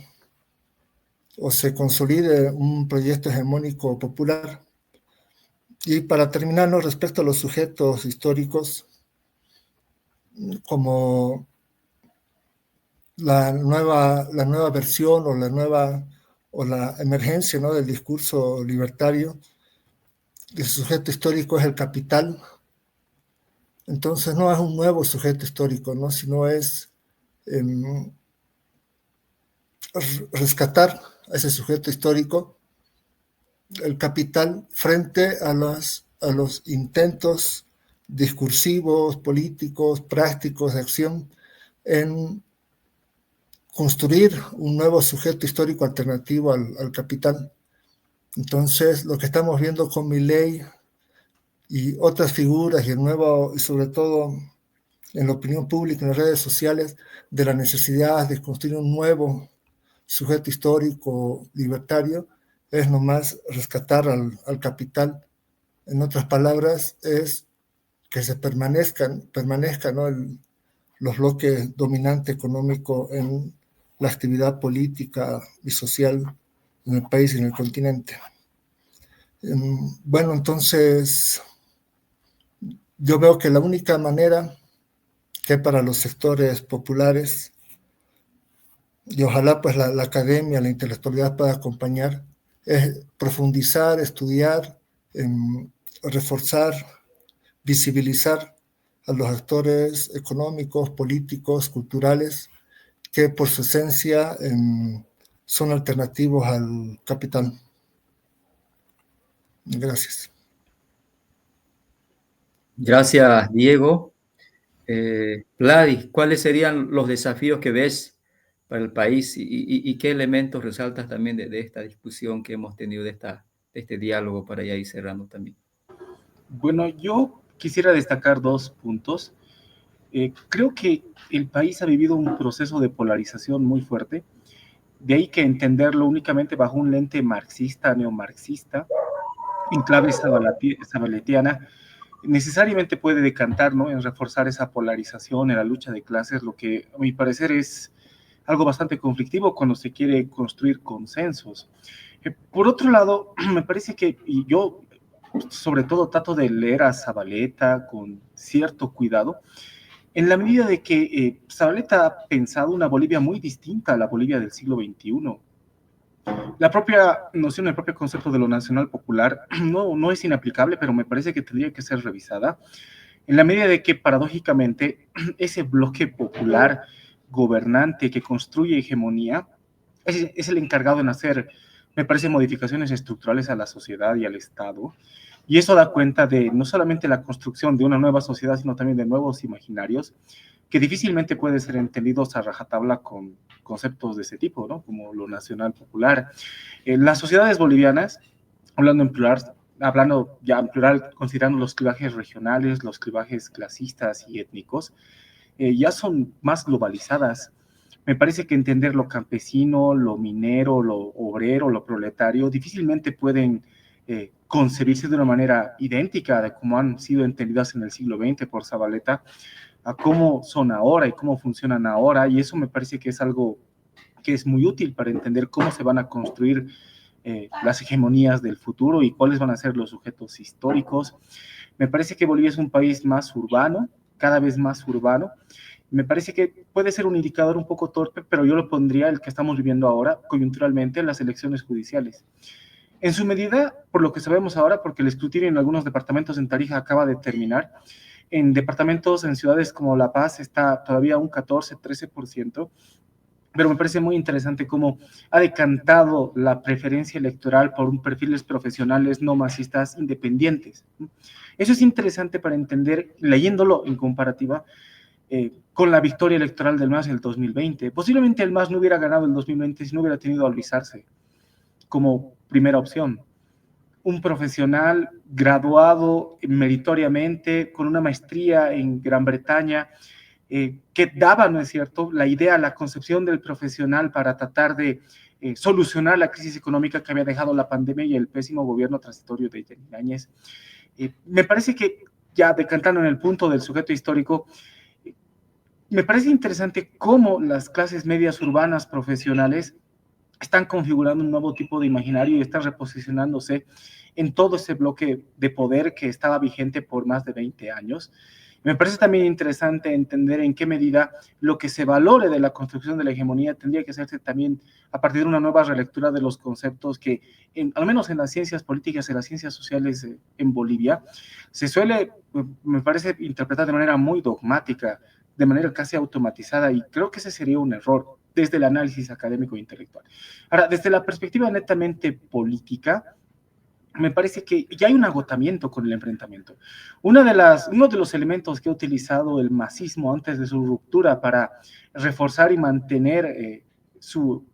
Speaker 3: o se consolide un proyecto hegemónico popular. Y para terminarnos, respecto a los sujetos históricos, como la nueva versión o la emergencia, ¿no?, del discurso libertario, el sujeto histórico es el capital. Entonces no es un nuevo sujeto histórico, ¿no?, sino es rescatar a ese sujeto histórico, el capital, frente a los intentos discursivos, políticos, prácticos de acción en construir un nuevo sujeto histórico alternativo al capital. Entonces, lo que estamos viendo con Milei y otras figuras y sobre todo en la opinión pública, en las redes sociales, de la necesidad de construir un nuevo sujeto histórico libertario, es nomás rescatar al capital. En otras palabras, es que se permanezcan, ¿no?, los bloques dominantes económicos en la actividad política y social en el país y en el continente. Bueno, entonces yo veo que la única manera que para los sectores populares, y ojalá pues la academia, la intelectualidad pueda acompañar, es profundizar, estudiar, reforzar, visibilizar a los actores económicos, políticos, culturales, que por su esencia son alternativos al capital. Gracias.
Speaker 1: Gracias, Diego. Gladys, ¿cuáles serían los desafíos que ves para el país y qué elementos resaltas también de esta discusión que hemos tenido, de este diálogo, para ya ir cerrando también?
Speaker 4: Bueno, yo quisiera destacar 2 puntos. Creo que el país ha vivido un proceso de polarización muy fuerte, de ahí que entenderlo únicamente bajo un lente marxista, neomarxista, en clave sabaletiana, necesariamente puede decantar, ¿no?, en reforzar esa polarización en la lucha de clases, lo que a mi parecer es algo bastante conflictivo cuando se quiere construir consensos. Por otro lado, me parece que, y yo sobre todo trato de leer a Zabaleta con cierto cuidado, en la medida de que Zabaleta ha pensado una Bolivia muy distinta a la Bolivia del siglo XXI. La propia noción, el propio concepto de lo nacional popular no es inaplicable, pero me parece que tendría que ser revisada, en la medida de que, paradójicamente, ese bloque popular gobernante que construye hegemonía es el encargado en hacer, me parece, modificaciones estructurales a la sociedad y al Estado, y eso da cuenta de no solamente la construcción de una nueva sociedad, sino también de nuevos imaginarios, que difícilmente pueden ser entendidos a rajatabla con conceptos de ese tipo, ¿no?, como lo nacional popular. Las sociedades bolivianas, hablando ya en plural, considerando los clivajes regionales, los clivajes clasistas y étnicos, ya son más globalizadas. Me parece que entender lo campesino, lo minero, lo obrero, lo proletario, difícilmente pueden concebirse de una manera idéntica de cómo han sido entendidas en el siglo XX por Zabaleta, a cómo son ahora y cómo funcionan ahora, y eso me parece que es algo que es muy útil para entender cómo se van a construir las hegemonías del futuro y cuáles van a ser los sujetos históricos. Me parece que Bolivia es un país más urbano, cada vez más urbano. Me parece que puede ser un indicador un poco torpe, pero yo lo pondría, el que estamos viviendo ahora, coyunturalmente, en las elecciones judiciales. En su medida, por lo que sabemos ahora, porque el escrutinio en algunos departamentos en Tarija acaba de terminar, en departamentos, en ciudades como La Paz, está todavía un 14-13%, pero me parece muy interesante cómo ha decantado la preferencia electoral por un perfiles profesionales no masistas independientes. Eso es interesante para entender, leyéndolo en comparativa, con la victoria electoral del MAS en el 2020. Posiblemente el MAS no hubiera ganado en el 2020 si no hubiera tenido a Luis Arce como primera opción. Un profesional graduado meritoriamente con una maestría en Gran Bretaña, que daba, ¿no es cierto?, la idea, la concepción del profesional para tratar de solucionar la crisis económica que había dejado la pandemia y el pésimo gobierno transitorio de Yanine Áñez. Me parece que, ya decantando en el punto del sujeto histórico, me parece interesante cómo las clases medias urbanas profesionales están configurando un nuevo tipo de imaginario y están reposicionándose en todo ese bloque de poder que estaba vigente por más de 20 años. Me parece también interesante entender en qué medida lo que se valore de la construcción de la hegemonía tendría que hacerse también a partir de una nueva relectura de los conceptos que, al menos en las ciencias políticas y las ciencias sociales en Bolivia, se suele, me parece, interpretar de manera muy dogmática, de manera casi automatizada, y creo que ese sería un error desde el análisis académico e intelectual. Ahora, desde la perspectiva netamente política, me parece que ya hay un agotamiento con el enfrentamiento. Uno de los elementos que ha utilizado el masismo antes de su ruptura para reforzar y mantener su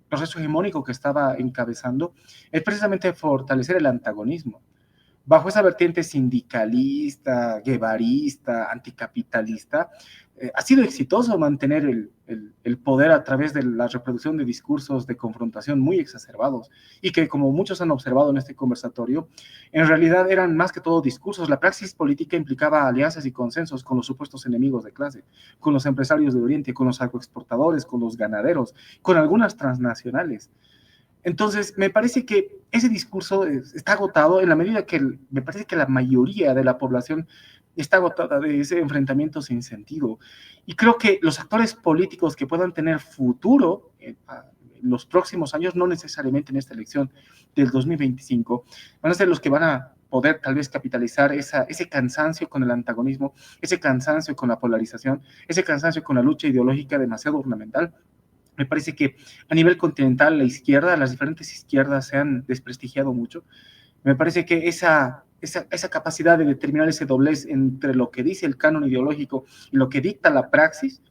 Speaker 4: proceso hegemónico que estaba encabezando es precisamente fortalecer el antagonismo. Bajo esa vertiente sindicalista, guevarista, anticapitalista, ha sido exitoso mantener el poder a través de la reproducción de discursos de confrontación muy exacerbados y que, como muchos han observado en este conversatorio, en realidad eran más que todo discursos. La praxis política implicaba alianzas y consensos con los supuestos enemigos de clase, con los empresarios de Oriente, con los agroexportadores, con los ganaderos, con algunas transnacionales. Entonces, me parece que ese discurso está agotado en la medida que me parece que la mayoría de la población está agotada de ese enfrentamiento sin sentido. Y creo que los actores políticos que puedan tener futuro en los próximos años, no necesariamente en esta elección del 2025, van a ser los que van a poder tal vez capitalizar ese cansancio con el antagonismo, ese cansancio con la polarización, ese cansancio con la lucha ideológica demasiado ornamental. Me parece que a nivel continental, la izquierda, las diferentes izquierdas se han desprestigiado mucho. Me parece que esa capacidad de determinar ese doblez entre lo que dice el canon ideológico y lo que dicta la praxis,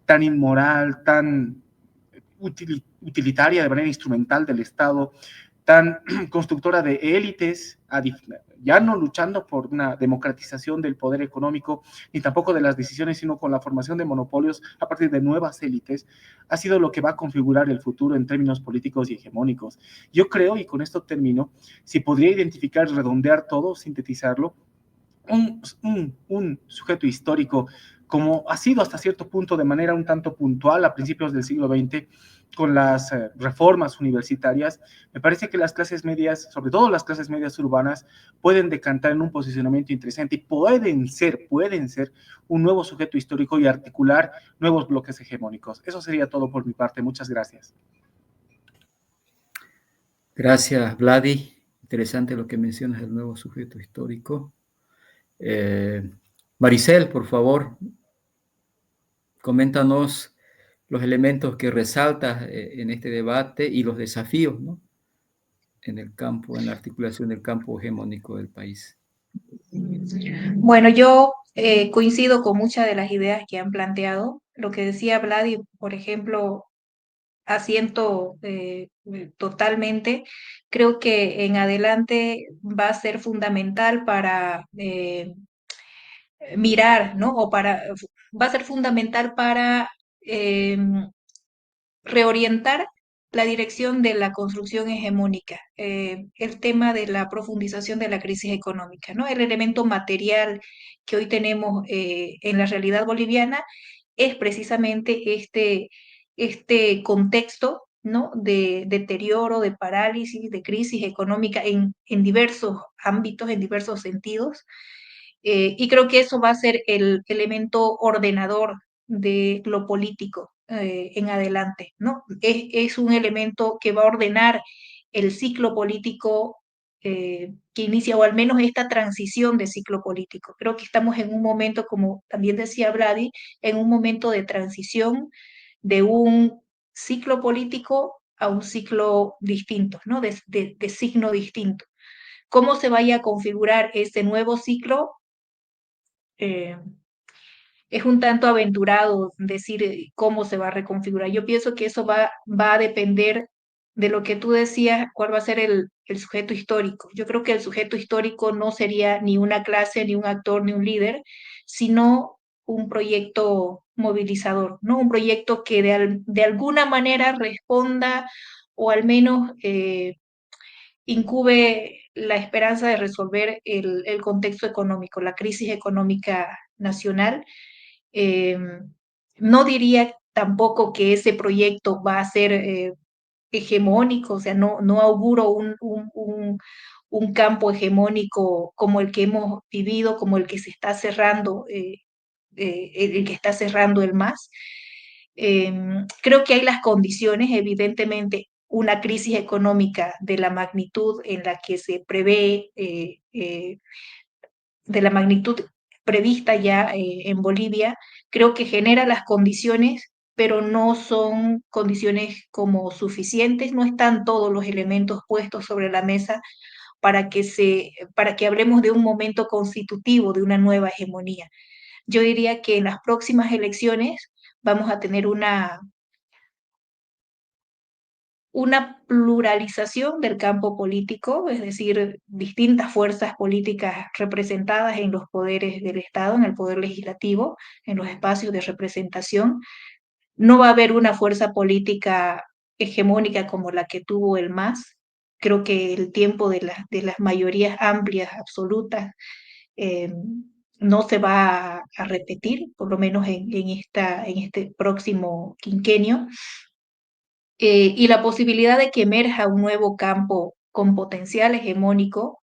Speaker 4: tan inmoral, tan utilitaria de manera instrumental del Estado, tan constructora de élites, ya no luchando por una democratización del poder económico, ni tampoco de las decisiones, sino con la formación de monopolios a partir de nuevas élites, ha sido lo que va a configurar el futuro en términos políticos y hegemónicos. Yo creo, y con esto termino, si podría identificar, redondear todo, sintetizarlo, un sujeto histórico, como ha sido hasta cierto punto de manera un tanto puntual a principios del siglo XX, con las reformas universitarias, me parece que las clases medias, sobre todo las clases medias urbanas, pueden decantar en un posicionamiento interesante y pueden ser un nuevo sujeto histórico y articular nuevos bloques hegemónicos. Eso sería todo por mi parte. Muchas gracias.
Speaker 1: Gracias, Vladi. Interesante lo que mencionas del nuevo sujeto histórico. Maricel, por favor, coméntanos los elementos que resaltas en este debate y los desafíos, ¿no?, en el campo, en la articulación del campo hegemónico del país.
Speaker 2: Bueno, yo coincido con muchas de las ideas que han planteado. Lo que decía Vladi, por ejemplo, asiento totalmente. Creo que en adelante va a ser fundamental para mirar, ¿no? Va a ser fundamental para reorientar la dirección de la construcción hegemónica, el tema de la profundización de la crisis económica, ¿no? El elemento material que hoy tenemos en la realidad boliviana es precisamente este contexto, ¿no?, de deterioro, de parálisis, de crisis económica en diversos ámbitos, en diversos sentidos. Y creo que eso va a ser el elemento ordenador de lo político en adelante, ¿no? Es un elemento que va a ordenar el ciclo político que inicia, o al menos esta transición de ciclo político. Creo que estamos en un momento, como también decía Vladi, en un momento de transición de un ciclo político a un ciclo distinto, ¿no? De signo distinto. ¿Cómo se vaya a configurar ese nuevo ciclo? Es un tanto aventurado decir cómo se va a reconfigurar. Yo pienso que eso va a depender de lo que tú decías, cuál va a ser el sujeto histórico. Yo creo que el sujeto histórico no sería ni una clase, ni un actor, ni un líder, sino un proyecto movilizador, ¿no? Un proyecto que de alguna manera responda o al menos incube la esperanza de resolver el contexto económico, la crisis económica nacional. Eh, no diría tampoco que ese proyecto va a ser hegemónico, o sea, no auguro un campo hegemónico como el que hemos vivido, como el que se está cerrando, el que está cerrando el MAS. Creo que hay las condiciones, evidentemente, una crisis económica de la magnitud en la que se prevé, de la magnitud prevista ya en Bolivia, creo que genera las condiciones, pero no son condiciones como suficientes, no están todos los elementos puestos sobre la mesa para que hablemos de un momento constitutivo de una nueva hegemonía. Yo diría que en las próximas elecciones vamos a tener una pluralización del campo político, es decir, distintas fuerzas políticas representadas en los poderes del Estado, en el poder legislativo, en los espacios de representación. No va a haber una fuerza política hegemónica como la que tuvo el MAS. Creo que el tiempo de las mayorías amplias, absolutas, eh, no se va a repetir, por lo menos en este próximo quinquenio. Y la posibilidad de que emerja un nuevo campo con potencial hegemónico,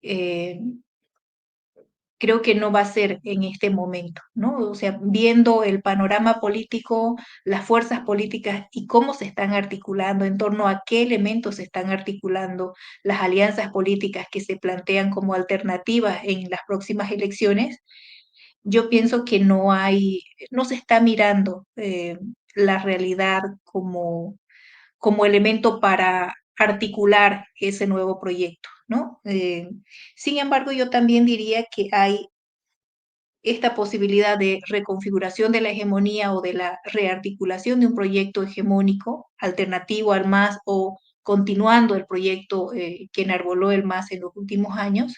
Speaker 2: eh, creo que no va a ser en este momento, ¿no? O sea, viendo el panorama político, las fuerzas políticas y cómo se están articulando, en torno a qué elementos se están articulando las alianzas políticas que se plantean como alternativas en las próximas elecciones, yo pienso que no se está mirando la realidad como elemento para articular ese nuevo proyecto, ¿no? Sin embargo, yo también diría que hay esta posibilidad de reconfiguración de la hegemonía o de la rearticulación de un proyecto hegemónico alternativo al MAS o continuando el proyecto que enarboló el MAS en los últimos años,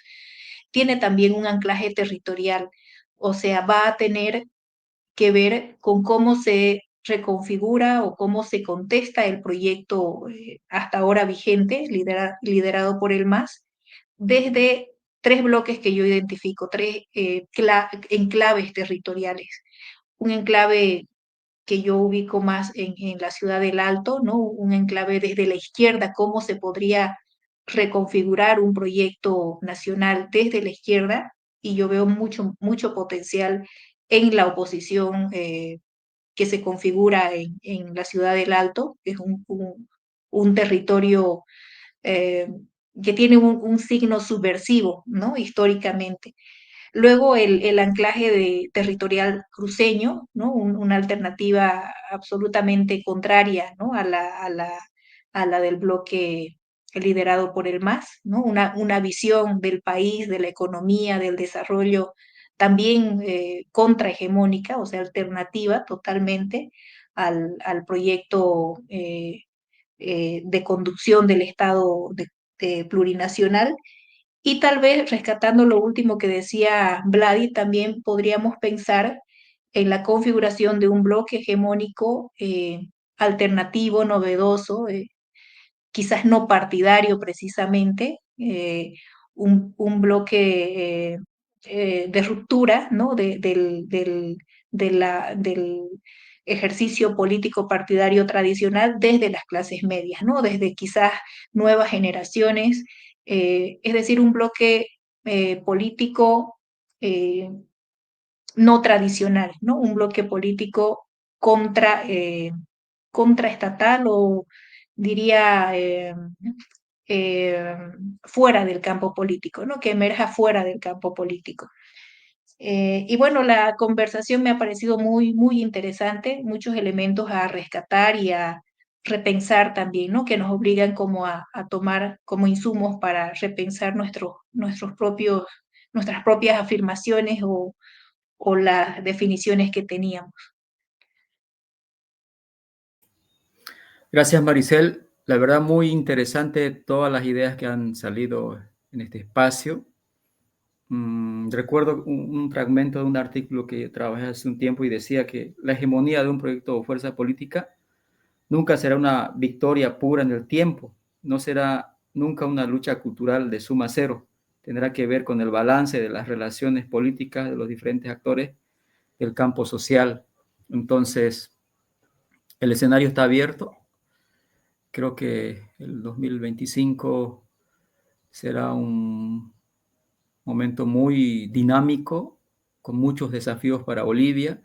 Speaker 2: tiene también un anclaje territorial, o sea, va a tener que ver con cómo se reconfigura o cómo se contesta el proyecto hasta ahora vigente, liderado por el MAS, desde tres bloques que yo identifico, tres enclaves territoriales. Un enclave que yo ubico más en la ciudad del Alto, ¿no? Un enclave desde la izquierda, cómo se podría reconfigurar un proyecto nacional desde la izquierda, y yo veo mucho potencial en la oposición que se configura en la ciudad del Alto, que es un territorio eh, que tiene un signo subversivo, ¿no? Históricamente. Luego el anclaje territorial cruceño, ¿no? Una alternativa absolutamente contraria, ¿no? A la del bloque liderado por el MAS, ¿no? Una visión del país, de la economía, del desarrollo también contrahegemónica, o sea, alternativa totalmente al proyecto de conducción del Estado plurinacional. Y tal vez rescatando lo último que decía Vladi, también podríamos pensar en la configuración de un bloque hegemónico alternativo, novedoso, quizás no partidario precisamente, un bloque de ruptura, ¿no? Del ejercicio político partidario tradicional desde las clases medias, ¿no? Desde quizás nuevas generaciones, es decir, un bloque político no tradicional, ¿no? Un bloque político contraestatal o diría eh, fuera del campo político, ¿no? Que emerja fuera del campo político. Y bueno, la conversación me ha parecido muy interesante, muchos elementos a rescatar y a repensar también, ¿no? Que nos obligan como a tomar como insumos para repensar nuestras propias afirmaciones o las definiciones que teníamos.
Speaker 1: Gracias, Maricel. La verdad, muy interesante todas las ideas que han salido en este espacio. Recuerdo un fragmento de un artículo que trabajé hace un tiempo y decía que la hegemonía de un proyecto o fuerza política nunca será una victoria pura en el tiempo, no será nunca una lucha cultural de suma cero, tendrá que ver con el balance de las relaciones políticas de los diferentes actores del campo social. Entonces, el escenario está abierto. Creo que el 2025 será un momento muy dinámico, con muchos desafíos para Bolivia,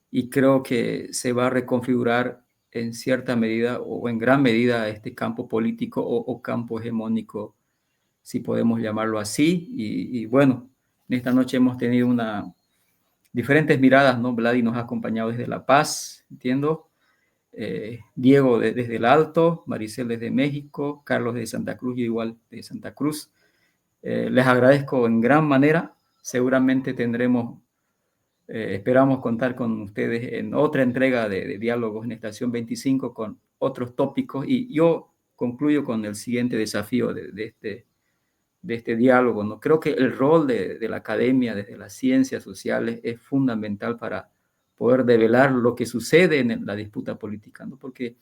Speaker 1: y creo que se va a reconfigurar en cierta medida o en gran medida este campo político o campo hegemónico, si podemos llamarlo así. Y bueno, en esta noche hemos tenido diferentes miradas, ¿no? Vladi nos ha acompañado desde La Paz, entiendo. Diego desde el Alto, Maricel desde México, Carlos de Santa Cruz, yo igual de Santa Cruz. Les agradezco en gran manera. Seguramente esperamos contar con ustedes en otra entrega de Diálogos en Estación 25 con otros tópicos. Y yo concluyo con el siguiente desafío de este diálogo, ¿no? Creo que el rol de la academia, desde las ciencias sociales, es fundamental para poder develar lo que sucede en la disputa política, ¿no? Porque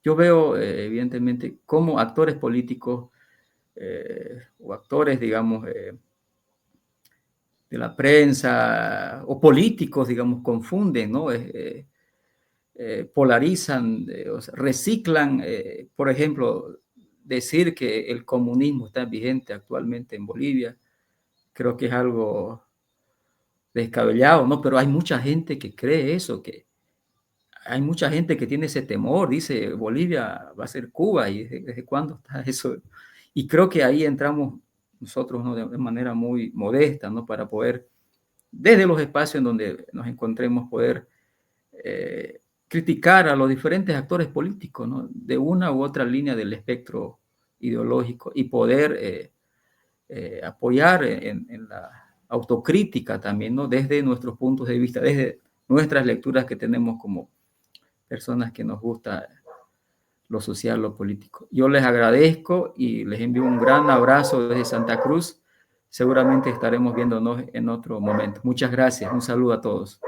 Speaker 1: yo veo, evidentemente, cómo actores políticos o actores, digamos, de la prensa o políticos, digamos, confunden, ¿no? Polarizan, o sea, reciclan, por ejemplo, decir que el comunismo está vigente actualmente en Bolivia, creo que es algo descabellado, ¿no? Pero hay mucha gente que cree eso, que hay mucha gente que tiene ese temor, dice Bolivia va a ser Cuba, y ¿desde cuándo está eso? Y creo que ahí entramos nosotros, ¿no? De manera muy modesta, ¿no? Para poder, desde los espacios en donde nos encontremos, poder criticar a los diferentes actores políticos, ¿no? De una u otra línea del espectro ideológico, y poder apoyar en la autocrítica también, ¿no? Desde nuestros puntos de vista, desde nuestras lecturas que tenemos como personas que nos gusta lo social, lo político. Yo les agradezco y les envío un gran abrazo desde Santa Cruz. Seguramente estaremos viéndonos en otro momento. Muchas gracias. Un saludo a todos.